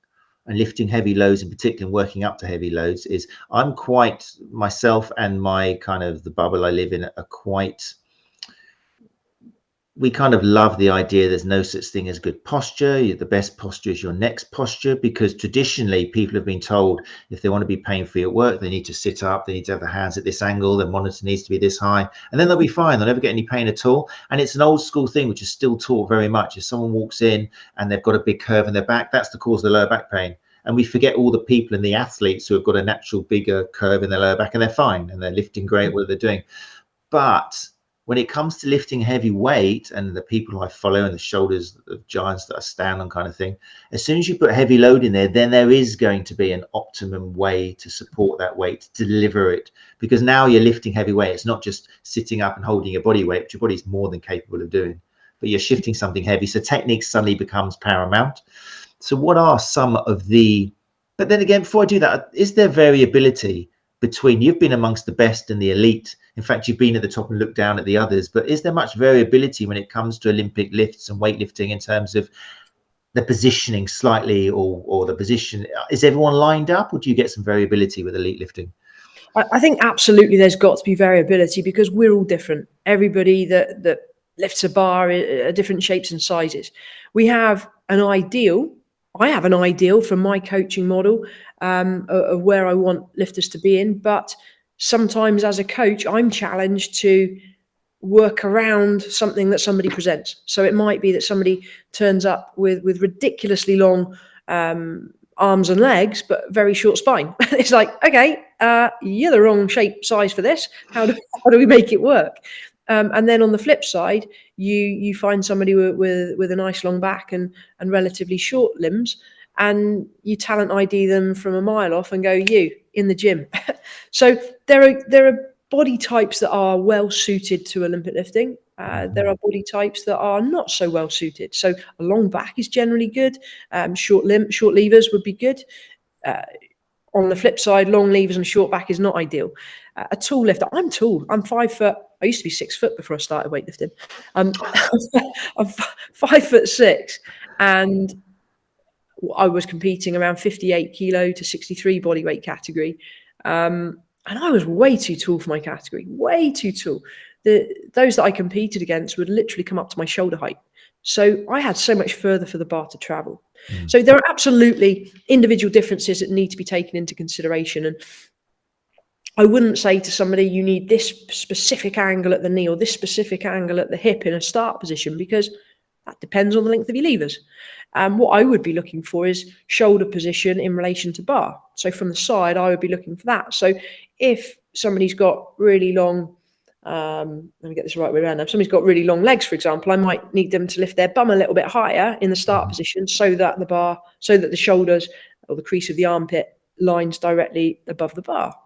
and lifting heavy loads in particular, and working up to heavy loads, is I'm quite, myself and my kind of the bubble I live in are quite, we kind of love the idea there's no such thing as good posture. The best posture is your next posture, because traditionally people have been told if they want to be pain-free at work, they need to sit up, they need to have their hands at this angle, their monitor needs to be this high, and then they'll be fine. They'll never get any pain at all. And it's an old school thing, which is still taught very much. If someone walks in and they've got a big curve in their back, that's the cause of the lower back pain. And we forget all the people and the athletes who have got a natural bigger curve in their lower back, and they're fine and they're lifting great what they're doing. But when it comes to lifting heavy weight, and the people I follow and the shoulders of giants that I stand on kind of thing, as soon as you put heavy load in there, then there is going to be an optimum way to support that weight, to deliver it, because now you're lifting heavy weight. It's not just sitting up and holding your body weight, which your body's more than capable of doing, but you're shifting something heavy. So technique suddenly becomes paramount. So what are some of the, but then again, before I do that, is there variability between, you've been amongst the best and the elite. In fact, you've been at the top and looked down at the others, but is there much variability when it comes to Olympic lifts and weightlifting in terms of the positioning slightly, or the position? Is everyone lined up, or do you get some variability with elite lifting? I think absolutely there's got to be variability, because we're all different. Everybody that lifts a bar are different shapes and sizes. We have an ideal. I have an ideal from my coaching model of where I want lifters to be in. But sometimes as a coach, I'm challenged to work around something that somebody presents. So it might be that somebody turns up with ridiculously long arms and legs, but very short spine. It's like, okay, you're the wrong shape size for this. How do we make it work? And then on the flip side, you find somebody with a nice long back and relatively short limbs, and you talent ID them from a mile off and go, you in the gym. So there are body types that are well suited to Olympic lifting. There are body types that are not so well suited. So a long back is generally good. Short levers would be good. On the flip side, long levers and short back is not ideal. A tall lifter, I'm tall. I'm 5 foot. I used to be 6 foot before I started weightlifting. I'm 5'6", and I was competing around 58 kilo to 63 body weight category. And I was way too tall for my category, way too tall. Those that I competed against would literally come up to my shoulder height. So I had so much further for the bar to travel. So there are absolutely individual differences that need to be taken into consideration. And I wouldn't say to somebody, you need this specific angle at the knee or this specific angle at the hip in a start position, because that depends on the length of your levers. What I would be looking for is shoulder position in relation to bar. So from the side, I would be looking for that. So if somebody's got really long, let me get this the right way around. If somebody's got really long legs, for example, I might need them to lift their bum a little bit higher in the start position, so that the shoulders or the crease of the armpit lines directly above the bar.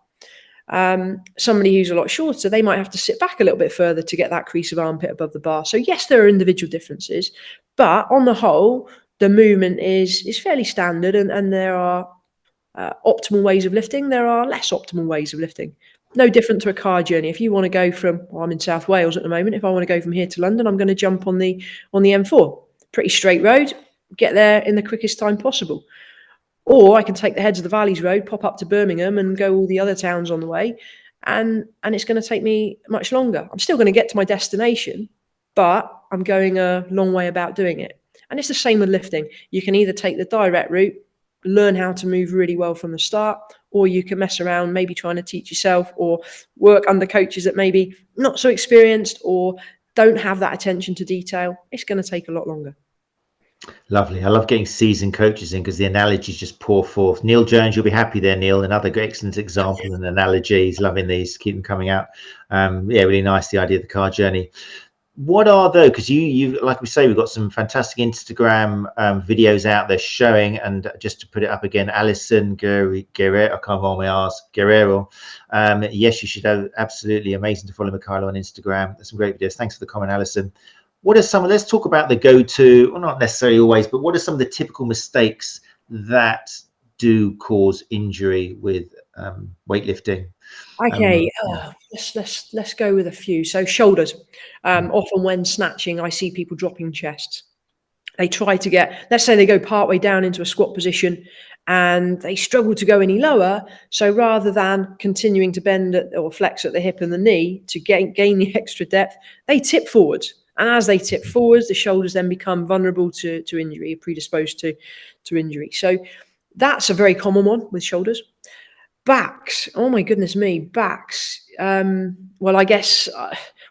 Somebody who's a lot shorter, they might have to sit back a little bit further to get that crease of armpit above the bar. So yes, there are individual differences, but on the whole, the movement is fairly standard, and there are optimal ways of lifting. There are less optimal ways of lifting. No different to a car journey. If you want to go from, well, I'm in South Wales at the moment. If I want to go from here to London, I'm going to jump on the M4. Pretty straight road, get there in the quickest time possible. Or I can take the Heads of the Valleys road, pop up to Birmingham and go all the other towns on the way. And it's going to take me much longer. I'm still going to get to my destination, but I'm going a long way about doing it. And it's the same with lifting. You can either take the direct route, learn how to move really well from the start, or you can mess around, maybe trying to teach yourself or work under coaches that maybe not so experienced or don't have that attention to detail. It's going to take a lot longer. Lovely. I love getting seasoned coaches in, because the analogies just pour forth. Neil Jones, you'll be happy there, Neil. Another excellent example and analogy. He's loving these. Keep them coming out. Yeah, really nice, the idea of the car journey. What are though, because you like we say, we've got some fantastic Instagram videos out there showing, and just to put it up again, Alison Guerrero, I can't remember my ass, Guerrero. Yes, you should have, absolutely amazing to follow Michaela on Instagram. There's some great videos. Thanks for the comment, Alison. What are some of, let's talk about the go-to, well, not necessarily always, but what are some of the typical mistakes that do cause injury with weightlifting? Okay, let's go with a few. So shoulders. Often when snatching, I see people dropping chests. They try to get, let's say they go partway down into a squat position and they struggle to go any lower. So rather than continuing to bend or flex at the hip and the knee to gain the extra depth, they tip forwards. And as they tip forwards, the shoulders then become vulnerable to injury, predisposed to injury. So that's a very common one with shoulders. Backs, oh my goodness me, backs. Well, I guess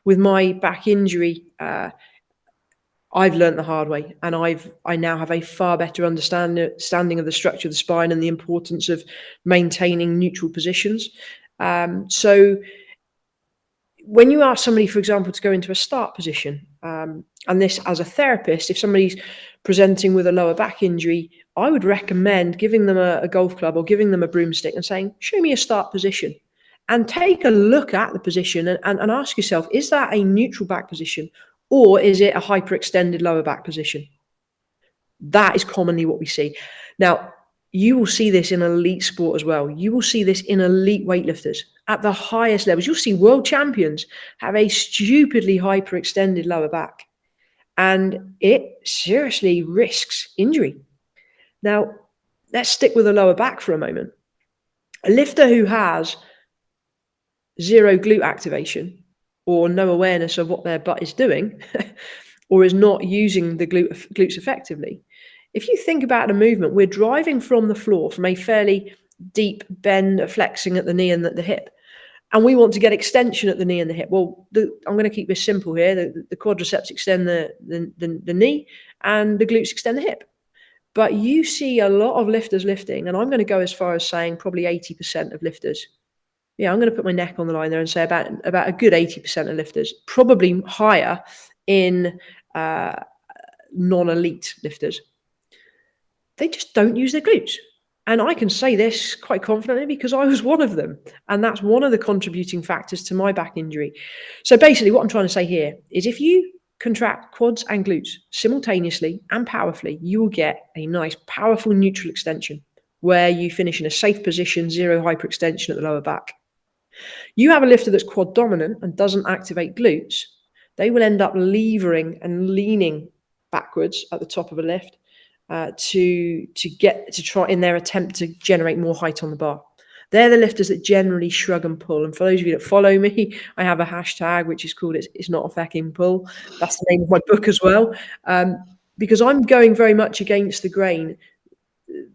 with my back injury, I've learned the hard way, and I now have a far better understanding of the structure of the spine and the importance of maintaining neutral positions. So when you ask somebody, for example, to go into a start position, and this as a therapist, if somebody's presenting with a lower back injury, I would recommend giving them a golf club or giving them a broomstick and saying, show me a start position, and take a look at the position and ask yourself, is that a neutral back position or is it a hyperextended lower back position? That is commonly what we see. Now, you will see this in elite sport as well. You will see this in elite weightlifters at the highest levels. You'll see world champions have a stupidly hyperextended lower back, and it seriously risks injury. Now, let's stick with the lower back for a moment. A lifter who has zero glute activation or no awareness of what their butt is doing or is not using the glutes effectively, if you think about the movement, we're driving from the floor from a fairly deep bend, flexing at the knee and at the hip, and we want to get extension at the knee and the hip. Well, I'm going to keep this simple here. The quadriceps extend the knee and the glutes extend the hip. But you see a lot of lifters lifting, and I'm going to go as far as saying probably 80% of lifters. Yeah, I'm going to put my neck on the line there and say about a good 80% of lifters, probably higher in non-elite lifters. They just don't use their glutes. And I can say this quite confidently because I was one of them. And that's one of the contributing factors to my back injury. So basically what I'm trying to say here is if you contract quads and glutes simultaneously and powerfully, you will get a nice, powerful neutral extension where you finish in a safe position, zero hyperextension at the lower back. You have a lifter that's quad dominant and doesn't activate glutes, they will end up levering and leaning backwards at the top of a lift to try in their attempt to generate more height on the bar. They're the lifters that generally shrug and pull. And for those of you that follow me, I have a hashtag which is called "It's not a fucking pull." That's the name of my book as well, because I'm going very much against the grain.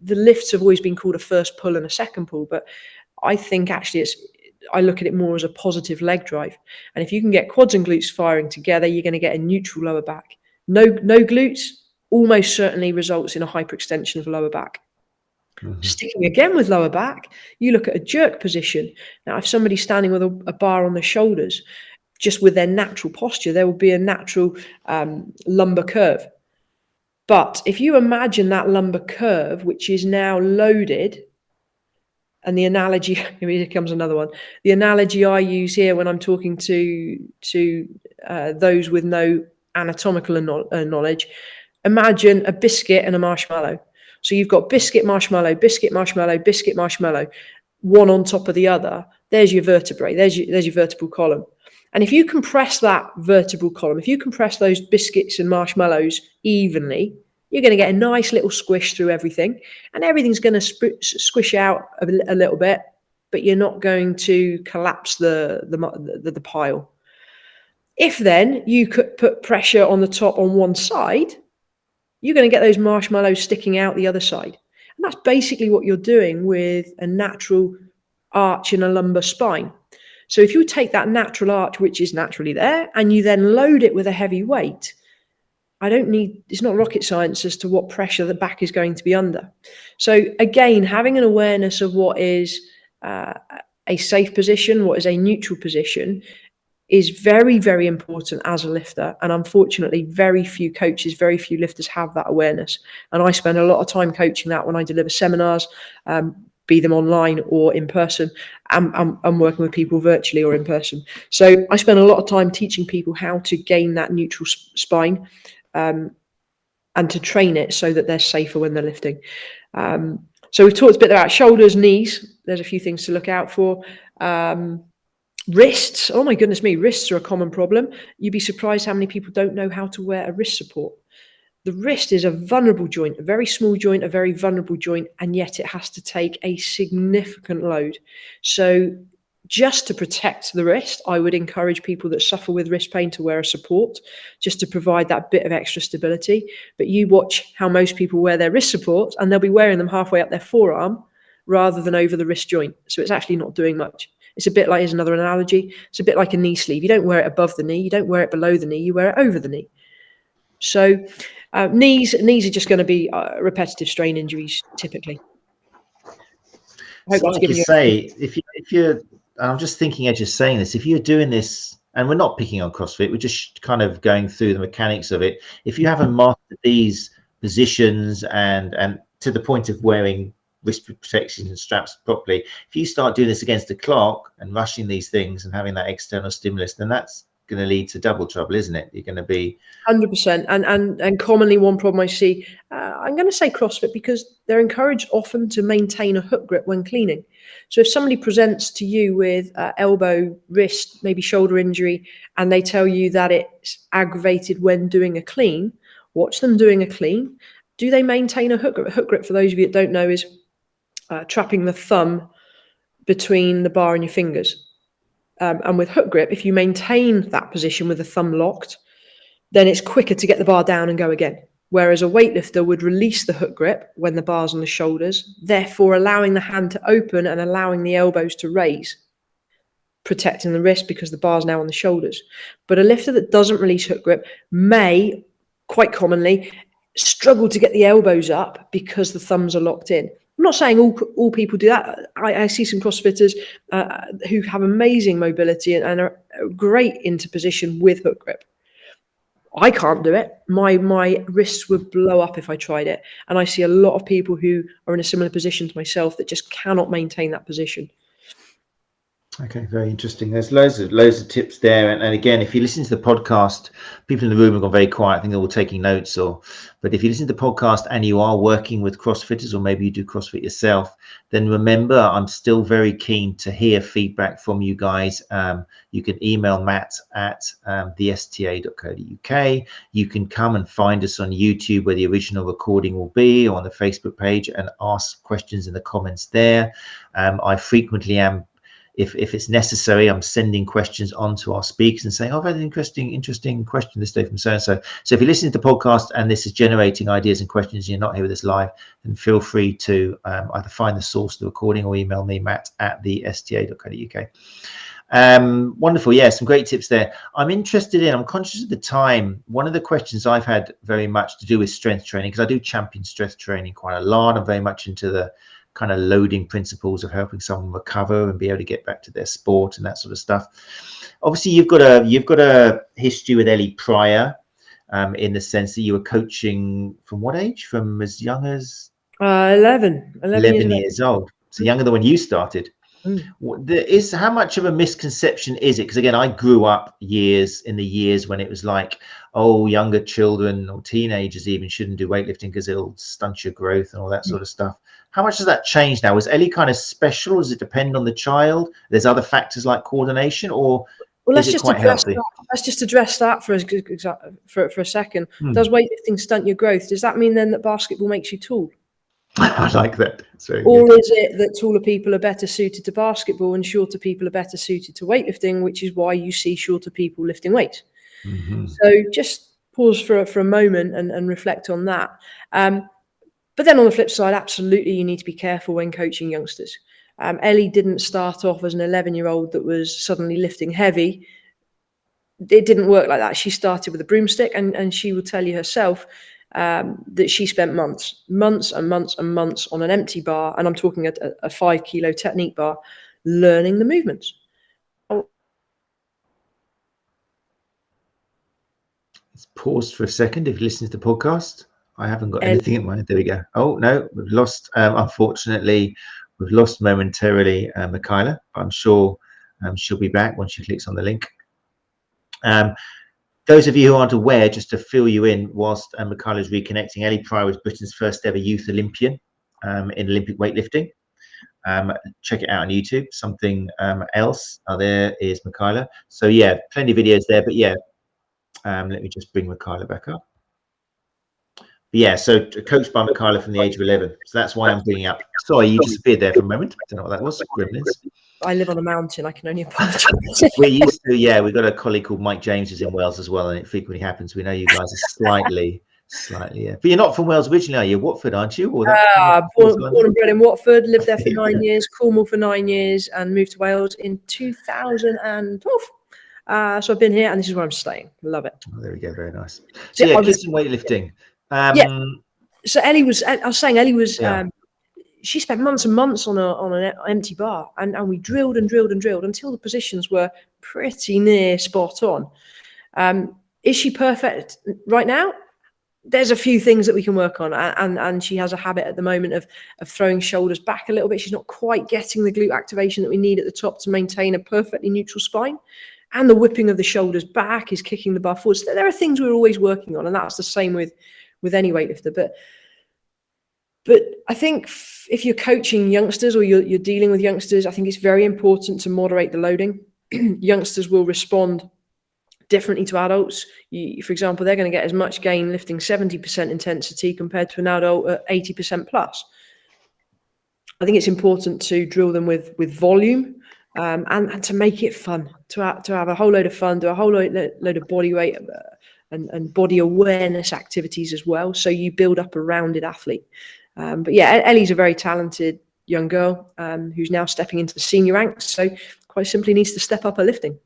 The lifts have always been called a first pull and a second pull, but I think actually I look at it more as a positive leg drive. And if you can get quads and glutes firing together, you're going to get a neutral lower back. No glutes almost certainly results in a hyperextension of the lower back. Mm-hmm. Sticking again with lower back, you look at a jerk position. Now, if somebody's standing with a bar on their shoulders, just with their natural posture, there will be a natural lumbar curve. But if you imagine that lumbar curve, which is now loaded, and the analogy, here comes another one. The analogy I use here when I'm talking to those with no anatomical knowledge, imagine a biscuit and a marshmallow. So you've got biscuit, marshmallow, biscuit, marshmallow, biscuit, marshmallow, one on top of the other. There's your vertebrae. There's your vertebral column. And if you compress that vertebral column, if you compress those biscuits and marshmallows evenly, you're going to get a nice little squish through everything, and everything's going to squish out a little bit, but you're not going to collapse the pile. If then you could put pressure on the top on one side, you're going to get those marshmallows sticking out the other side. And that's basically what you're doing with a natural arch in a lumbar spine. So if you take that natural arch, which is naturally there, and you then load it with a heavy weight, it's not rocket science as to what pressure the back is going to be under. So again, having an awareness of what is a safe position, what is a neutral position, is very, very important as a lifter. And unfortunately, very few coaches, very few lifters have that awareness. And I spend a lot of time coaching that when I deliver seminars, be them online or in person. I'm working with people virtually or in person. So I spend a lot of time teaching people how to gain that neutral spine and to train it so that they're safer when they're lifting. So we've talked a bit about shoulders, knees. There's a few things to look out for. Wrists, oh my goodness me, wrists are a common problem. You'd be surprised how many people don't know how to wear a wrist support. The wrist is a vulnerable joint, a very small joint, a very vulnerable joint, and yet it has to take a significant load. So just to protect the wrist, I would encourage people that suffer with wrist pain to wear a support, just to provide that bit of extra stability. But you watch how most people wear their wrist supports, and they'll be wearing them halfway up their forearm rather than over the wrist joint. So it's actually not doing much. It's a bit like, here's another analogy, it's a bit like a knee sleeve. You don't wear it above the knee, you don't wear it below the knee, you wear it over the knee. So knees are just going to be repetitive strain injuries typically. So like you say, if you're I'm just thinking as you're saying this, if you're doing this, and we're not picking on CrossFit, we're just kind of going through the mechanics of it. If you haven't mastered these positions and to the point of wearing wrist protection and straps properly, if you start doing this against the clock and rushing these things and having that external stimulus, then that's going to lead to double trouble, isn't it? You're going to be 100%. And commonly one problem I see, I'm going to say CrossFit because they're encouraged often to maintain a hook grip when cleaning. So if somebody presents to you with elbow, wrist, maybe shoulder injury, and they tell you that it's aggravated when doing a clean, watch them doing a clean. Do they maintain a hook grip? A hook grip, for those of you that don't know, is trapping the thumb between the bar and your fingers. And with hook grip, if you maintain that position with the thumb locked, then it's quicker to get the bar down and go again. Whereas a weightlifter would release the hook grip when the bar's on the shoulders, therefore allowing the hand to open and allowing the elbows to raise, protecting the wrist because the bar's now on the shoulders. But a lifter that doesn't release hook grip may, quite commonly, struggle to get the elbows up because the thumbs are locked in. I'm not saying all people do that. I see some CrossFitters who have amazing mobility and are great into position with hook grip. I can't do it. My wrists would blow up if I tried it. And I see a lot of people who are in a similar position to myself that just cannot maintain that position. Okay, very interesting. There's loads of tips there, and again, if you listen to the podcast, people in the room have gone very quiet. I think they're all taking notes. But if you listen to the podcast and you are working with CrossFitters, or maybe you do CrossFit yourself, then remember, I'm still very keen to hear feedback from you guys. You can email Matt at thesta.co.uk. You can come and find us on YouTube, where the original recording will be, or on the Facebook page, and ask questions in the comments there. I frequently am. If it's necessary, I'm sending questions on to our speakers and saying, oh, I've had an interesting question this day from so-and-so. So if you're listening to the podcast and this is generating ideas and questions and you're not here with us live, then feel free to either find the source of the recording or email me, Matt at thesta.co.uk. Wonderful. Yeah, some great tips there. I'm conscious of the time. One of the questions I've had very much to do with strength training, because I do champion strength training quite a lot. I'm very much into the kind of loading principles of helping someone recover and be able to get back to their sport and that sort of stuff. Obviously, you've got a history with Ellie prior, in the sense that you were coaching from what age? From as young as 11 years old. So younger than when you started. How much of a misconception is it? Because again, I grew up in the years when it was like, oh, younger children or teenagers even shouldn't do weightlifting because it'll stunt your growth and all that sort of stuff. How much has that changed now? Was Ellie kind of special? Does it depend on the child? There's other factors like coordination, or is it quite healthy? Let's just address that for a second. Does weightlifting stunt your growth? Does that mean then that basketball makes you tall? I like that. Or is it that taller people are better suited to basketball and shorter people are better suited to weightlifting, which is why you see shorter people lifting weights? So just pause for a moment and reflect on that. But then on the flip side, absolutely, you need to be careful when coaching youngsters. Ellie didn't start off as an 11-year-old that was suddenly lifting heavy. It didn't work like that. She started with a broomstick, and she will tell you herself that she spent months and months on an empty bar, and I'm talking a 5 kilo technique bar, learning the movements. Let's pause for a second. If you listen to the podcast, I haven't got anything in mind. There we go. Oh no, we've lost. Unfortunately, we've lost momentarily Michaela. I'm sure she'll be back once she clicks on the link. Those of you who aren't aware, just to fill you in, whilst Michaela's reconnecting, Ellie Pryor was Britain's first ever youth Olympian in Olympic weightlifting. Check it out on YouTube. Something else. There is Michaela. So yeah, plenty of videos there. But yeah, let me just bring Michaela back up. But yeah, so coached by Michaela from the age of 11. So that's why I'm bringing up. Sorry, you disappeared there for a moment. I don't know what that was. Gremlins. I live on a mountain. I can only apologise. We used to, yeah. We've got a colleague called Mike James who's in Wales as well, and it frequently happens. We know you guys are slightly, yeah. But you're not from Wales originally, are you? Watford, aren't you? Born and bred in Watford. Lived there for 9 years. Cornwall for 9 years, and moved to Wales in 2012. So I've been here, and this is where I'm staying. Love it. Oh, there we go. Very nice. So yeah, kids and weightlifting. So Ellie was. I was saying Ellie was. Yeah. she spent months and months on an empty bar, and we drilled and drilled and drilled until the positions were pretty near spot on. Is she perfect right now? There's a few things that we can work on, and she has a habit at the moment of throwing shoulders back a little bit. She's not quite getting the glute activation that we need at the top to maintain a perfectly neutral spine, and the whipping of the shoulders back is kicking the bar forwards. There are things we're always working on, and that's the same with any weightlifter. But I think if you're coaching youngsters or you're dealing with youngsters, I think it's very important to moderate the loading. Youngsters will respond differently to adults. For example, they're going to get as much gain lifting 70% intensity compared to an adult at 80% plus. I think it's important to drill them with volume, and to make it fun, to have a whole load of fun, do a whole load of body weight and body awareness activities as well. So you build up a rounded athlete. But yeah, Ellie's a very talented young girl who's now stepping into the senior ranks. So quite simply needs to step up her lifting.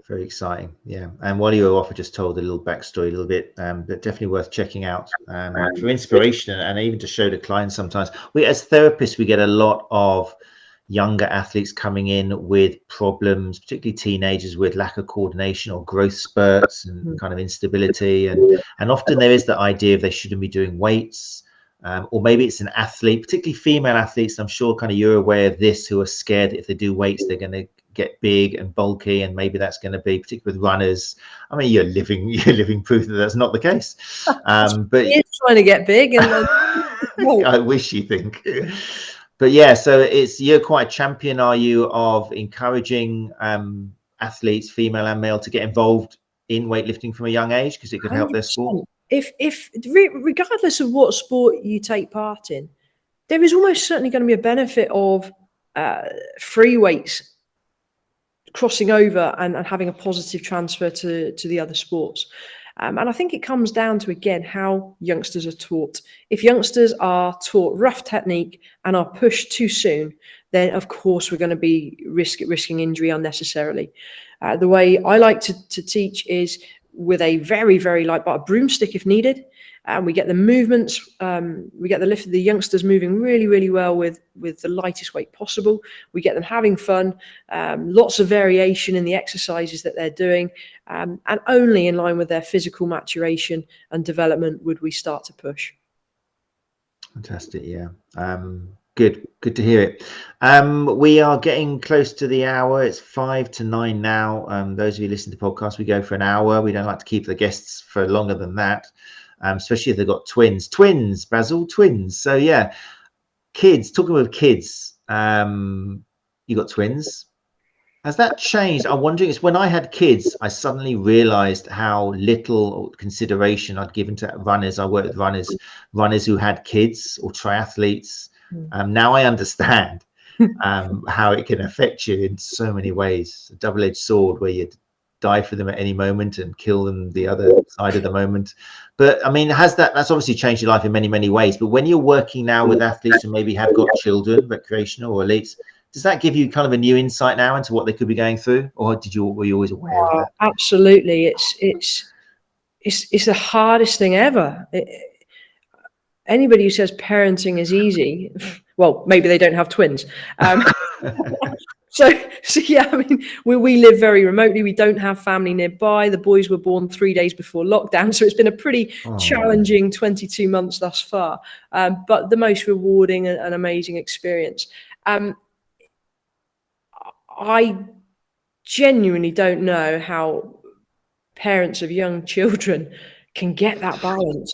Very exciting, yeah. And while you were off, I just told a little backstory, a little bit, but definitely worth checking out for inspiration and even to show to clients. Sometimes we, as therapists, we get a lot of younger athletes coming in with problems, particularly teenagers, with lack of coordination or growth spurts and kind of instability, and often there is the idea of they shouldn't be doing weights. Or maybe it's an athlete, particularly female athletes. I'm sure kind of you're aware of this, who are scared that if they do weights, they're going to get big and bulky, and maybe that's going to be, particularly with runners. I mean, you're living proof that that's not the case. But he is trying to get big, and I wish you think. But yeah, so you're quite a champion, are you, of encouraging athletes, female and male, to get involved in weightlifting from a young age because it could help their sport? If regardless of what sport you take part in, there is almost certainly going to be a benefit of free weights crossing over and having a positive transfer to the other sports. And I think it comes down to, again, how youngsters are taught. If youngsters are taught rough technique and are pushed too soon, then of course we're going to be risking injury unnecessarily. The way I like to teach is with a very, very light bar, a broomstick if needed. And we get the movements, we get the youngsters moving really, really well with the lightest weight possible. We get them having fun, lots of variation in the exercises that they're doing, and only in line with their physical maturation and development would we start to push. Fantastic, yeah. Good to hear it. We are getting close to the hour. It's 5 to 9 now. Those of you listening to podcasts, we go for an hour. We don't like to keep the guests for longer than that. Especially if they've got twins, Basil, twins. So yeah, kids, talking with kids, you got twins. Has that changed? I'm wondering, it's when I had kids, I suddenly realized how little consideration I'd given to runners. I worked with runners who had kids or triathletes. Now I understand how it can affect you in so many ways. A double-edged sword where you die for them at any moment and kill them the other side of the moment. But I mean, that's obviously changed your life in many, many ways. But when you're working now with athletes who maybe have got children, recreational or elites, does that give you kind of a new insight now into what they could be going through, or were you always aware of that? Absolutely, it's the hardest thing ever. Anybody who says parenting is easy, well, maybe they don't have twins. So yeah, I mean, we live very remotely. We don't have family nearby. The boys were born 3 days before lockdown, so it's been a pretty challenging 22 months thus far, but the most rewarding and amazing experience. I genuinely don't know how parents of young children can get that balance.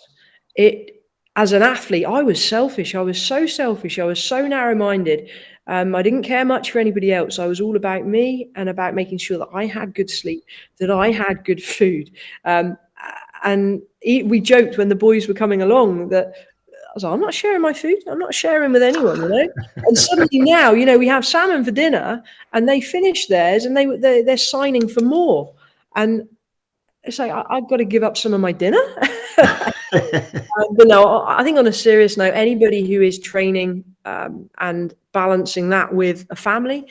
As an athlete, I was selfish. I was so selfish. I was so narrow-minded. I didn't care much for anybody else. I was all about me and about making sure that I had good sleep, that I had good food. And we joked when the boys were coming along that I was like, I'm not sharing my food. I'm not sharing with anyone, And suddenly now, we have salmon for dinner and they finish theirs and they're signing for more. And it's like, I've got to give up some of my dinner. But no, I think on a serious note, anybody who is training and balancing that with a family,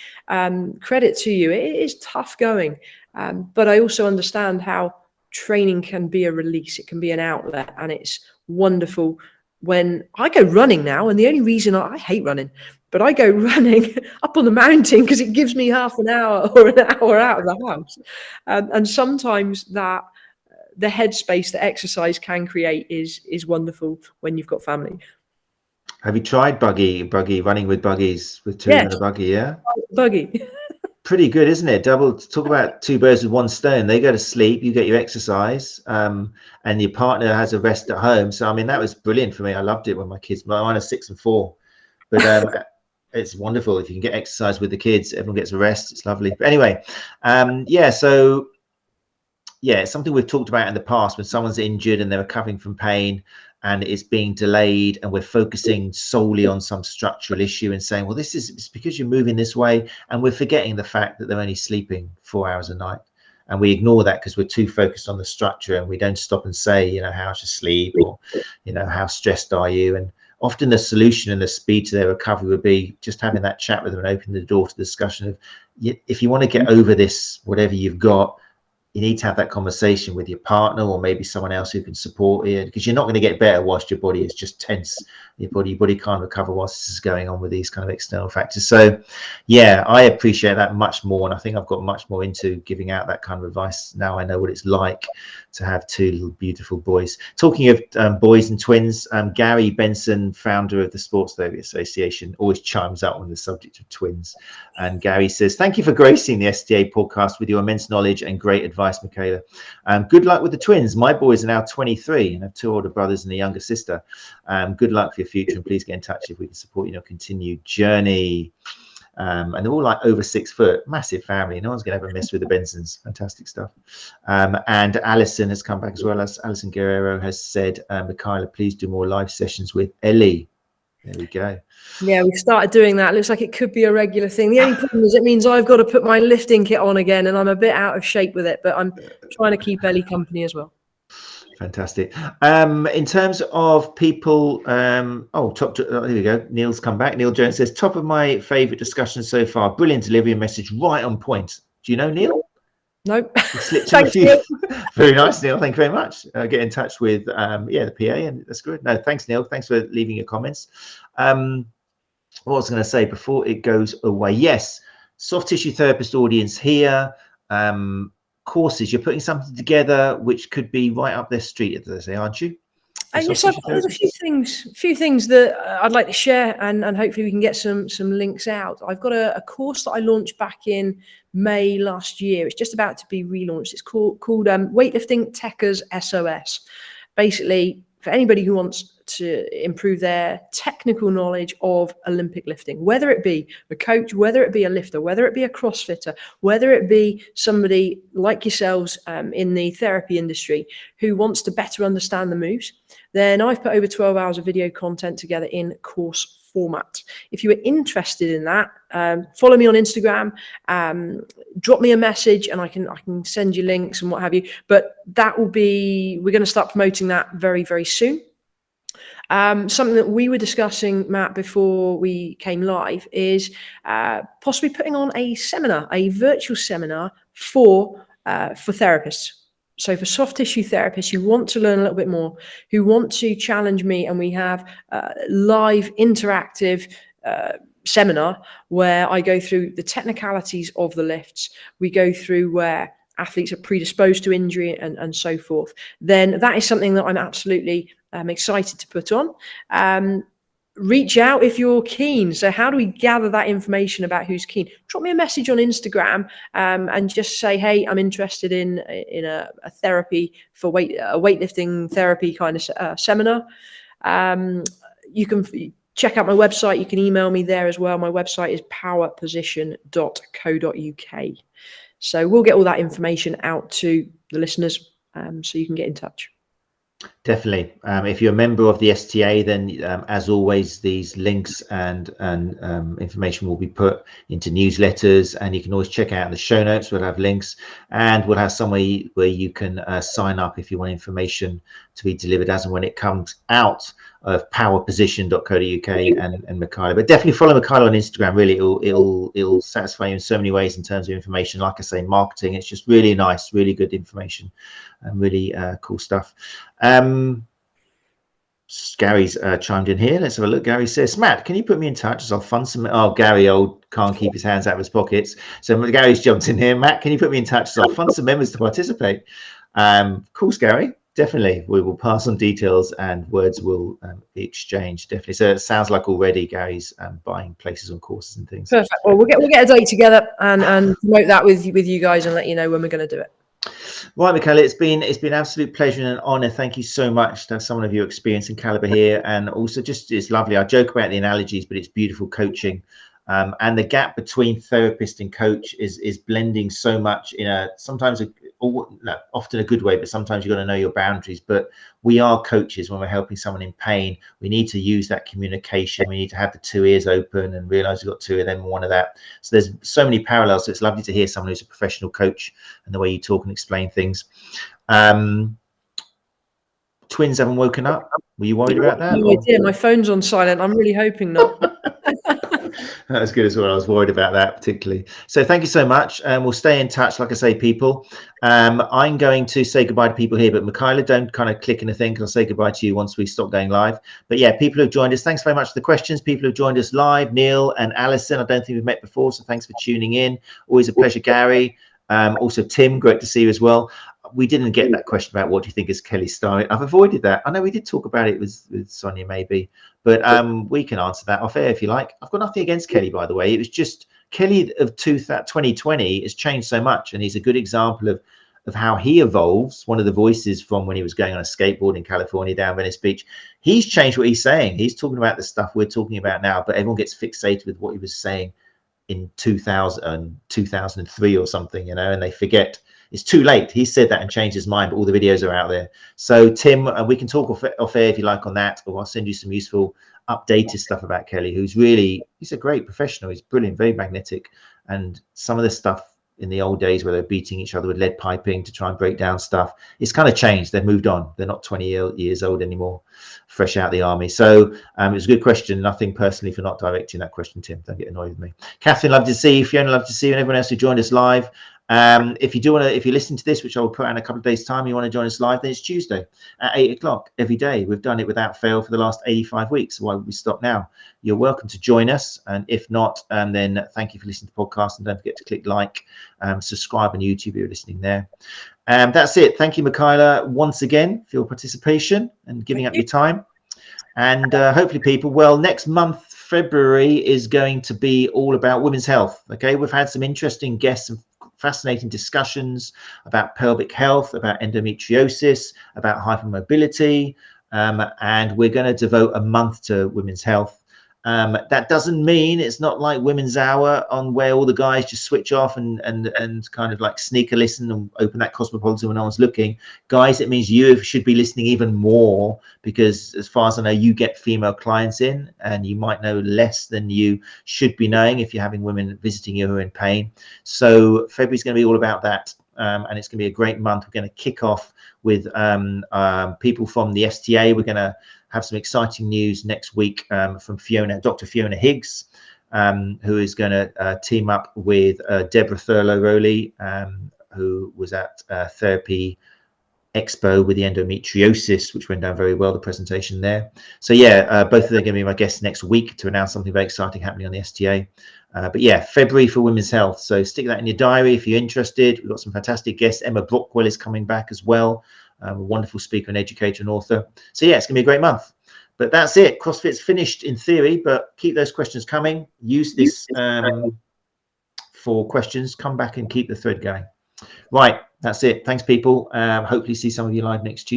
credit to you. It is tough going. But I also understand how training can be a release. It can be an outlet, and it's wonderful when I go running now, and the only reason I hate running, but I go running up on the mountain because it gives me half an hour or an hour out of the house. And sometimes that the headspace that exercise can create is wonderful when you've got family. Have you tried buggy running with buggies, with two Yeah, in a buggy? Yeah. buggy. Pretty good, isn't it? Talk about two birds with one stone. They go to sleep, you get your exercise, and your partner has a rest at home. So I mean, that was brilliant for me. I loved it when mine are 6 and 4, but it's wonderful if you can get exercise with the kids. Everyone gets a rest. It's lovely. But anyway, yeah. So yeah, it's something we've talked about in the past when someone's injured and they're recovering from pain and it's being delayed, and we're focusing solely on some structural issue and saying, well, it's because you're moving this way, and we're forgetting the fact that they're only sleeping 4 hours a night, and we ignore that because we're too focused on the structure, and we don't stop and say, you know, how's your sleep, or, you know, how stressed are you? And often the solution and the speed to their recovery would be just having that chat with them and opening the door to the discussion of, if you want to get over this, whatever you've got, you need to have that conversation with your partner or maybe someone else who can support you, because you're not going to get better whilst your body is just tense. Your body can't recover whilst this is going on with these kind of external factors. So yeah, I appreciate that much more, and I think I've got much more into giving out that kind of advice now. I know what it's like to have two little beautiful boys. Talking of boys and twins, Gary Benson, founder of the Sports Therapy Association, always chimes out on the subject of twins. And Gary says, thank you for gracing the STA podcast with your immense knowledge and great advice, Michaela. Good luck with the twins. My boys are now 23 and have 2 older brothers and a younger sister. Good luck for your future, and please get in touch if we can support you in your continued journey. And they're all like over 6 foot, massive family. No one's going to ever mess with the Bensons. Fantastic stuff. And Alison has come back as well. As Alison Guerrero has said, Michaela, please do more live sessions with Ellie. There we go. Yeah, we've started doing that. It looks like it could be a regular thing. The only problem is it means I've got to put my lifting kit on again, and I'm a bit out of shape with it, but I'm trying to keep Ellie company as well. Fantastic. In terms of people, here we go. Neil's come back. Neil Jones says, top of my favorite discussion so far. Brilliant delivery and message right on point. Do you know Neil? Nope. Thanks, Neil. Very nice, Neil. Thank you very much. Get in touch with the PA, and that's good. No, thanks, Neil. Thanks for leaving your comments. What I was going to say before it goes away. Yes, soft tissue therapist audience here. Courses, you're putting something together which could be right up their street, as they say, aren't you? Yes, there's a few things that I'd like to share, and hopefully we can get some links out. I've got a course that I launched back in May last year. It's just about to be relaunched. It's called Weightlifting Techers SOS. Basically, for anybody who wants to improve their technical knowledge of Olympic lifting, whether it be a coach, whether it be a lifter, whether it be a CrossFitter, whether it be somebody like yourselves in the therapy industry who wants to better understand the moves, then I've put over 12 hours of video content together in course format. If you are interested in that, follow me on Instagram, drop me a message, and I can send you links and what have you. But we're going to start promoting that very, very soon. Something that we were discussing, Matt, before we came live is possibly putting on a virtual seminar for therapists. So for soft tissue therapists who want to learn a little bit more, who want to challenge me, and we have live interactive seminar where I go through the technicalities of the lifts. We go through where athletes are predisposed to injury and so forth. Then that is something that I'm absolutely excited to put on. Reach out if you're keen. So how do we gather that information about who's keen? Drop me a message on Instagram and just say, hey, I'm interested in a therapy for weightlifting therapy kind of seminar. You can check out my website. You can email me there as well. My website is powerposition.co.uk. So we'll get all that information out to the listeners so you can get in touch. Definitely. If you're a member of the STA, then as always, these links and information will be put into newsletters, and you can always check out the show notes. We'll have links, and we'll have somewhere where you can sign up if you want information to be delivered as and when it comes out of powerposition.co.uk and Michaela. But definitely follow Michaela on Instagram. Really, it'll satisfy you in so many ways in terms of information. Like I say, marketing. It's just really nice, really good information, and really cool stuff. Gary's chimed in here. Let's have a look. Gary says, Matt, can you put me in touch as I'll fund some... Oh, Gary can't keep his hands out of his pockets. So Gary's jumped in here. Matt, can you put me in touch as I'll fund some members to participate? Of course, Gary. Definitely. We will pass on details and words will be exchanged. Definitely. So it sounds like already Gary's buying places on courses and things. Perfect. Well, we'll get a day together and promote that with you guys and let you know when we're going to do it. Right, Michaela, it's been an absolute pleasure and an honor. Thank you so much to have someone of your experience and caliber here. And also just, it's lovely. I joke about the analogies, but it's beautiful coaching. And the gap between therapist and coach is blending so much in a often a good way, but sometimes you've got to know your boundaries. But we are coaches when we're helping someone in pain. We need to use that communication. We need to have the two ears open and realize we've got two of them and one of that. So there's so many parallels. So it's lovely to hear someone who's a professional coach and the way you talk and explain things. Twins haven't woken up. Were you worried about that? No idea. My phone's on silent. I'm really hoping not. That's good as well. I was worried about that particularly. So thank you so much. And we'll stay in touch. Like I say, people, I'm going to say goodbye to people here, but Michaela, don't kind of click anything because I'll say goodbye to you once we stop going live. But yeah, people who've joined us, thanks very much for the questions. People who've joined us live, Neil and Alison, I don't think we've met before, so thanks for tuning in. Always a pleasure, Gary. Also, Tim, great to see you as well. We didn't get that question about what do you think is Kelly's style. I've avoided that. I know we did talk about it with Sonia maybe, but we can answer that off air if you like. I've got nothing against Kelly, by the way. It was just Kelly of 2020 has changed so much, and he's a good example of how he evolves. One of the voices from when he was going on a skateboard in California down Venice Beach, he's changed what he's saying. He's talking about the stuff we're talking about now, but everyone gets fixated with what he was saying in 2003 or something, you know, and they forget it's too late. He said that and changed his mind, but all the videos are out there. So Tim, we can talk off air if you like on that, or I'll send you some useful updated stuff about Kelly, he's a great professional. He's brilliant, very magnetic. And some of the stuff in the old days where they're beating each other with lead piping to try and break down stuff, it's kind of changed. They've moved on. They're not 20 years old anymore, fresh out of the army. So it was a good question. Nothing personally for not directing that question, Tim. Don't get annoyed with me. Catherine, love to see you. Fiona, love to see you. And everyone else who joined us live. If you do want to, if you listen to this, which I will put out in a couple of days' time, you want to join us live, then it's Tuesday at 8 o'clock every day. We've done it without fail for the last 85 weeks. So why would we stop now? You're welcome to join us. And if not, then thank you for listening to the podcast. And don't forget to click like, subscribe on YouTube if you're listening there. That's it. Thank you, Michaela, once again for your participation and giving up your time. And hopefully people, well, next month, February is going to be all about women's health. Okay, we've had some interesting guests and fascinating discussions about pelvic health, about endometriosis, about hypermobility, and we're going to devote a month to women's health. That doesn't mean it's not like Women's Hour on where all the guys just switch off and kind of like sneaker listen and open that Cosmopolitan when no one's looking. Guys, it means you should be listening even more, because as far as I know, you get female clients in and you might know less than you should be knowing if you're having women visiting you who are in pain. So February's going to be all about that. And it's going to be a great month. We're going to kick off with people from the STA. We're going to have some exciting news next week from Dr. Fiona Higgs, who is going to team up with Deborah Thurlow-Rowley, who was at Therapy Expo with the endometriosis, which went down very well, the presentation there. So yeah, both of them are going to be my guests next week to announce something very exciting happening on the STA. But yeah, February for women's health. So stick that in your diary if you're interested. We've got some fantastic guests. Emma Brockwell is coming back as well. A wonderful speaker and educator and author. So yeah, it's going to be a great month. But that's it. CrossFit's finished in theory, but keep those questions coming. Use this for questions. Come back and keep the thread going. Right, that's it. Thanks, people. Hopefully see some of you live next Tuesday.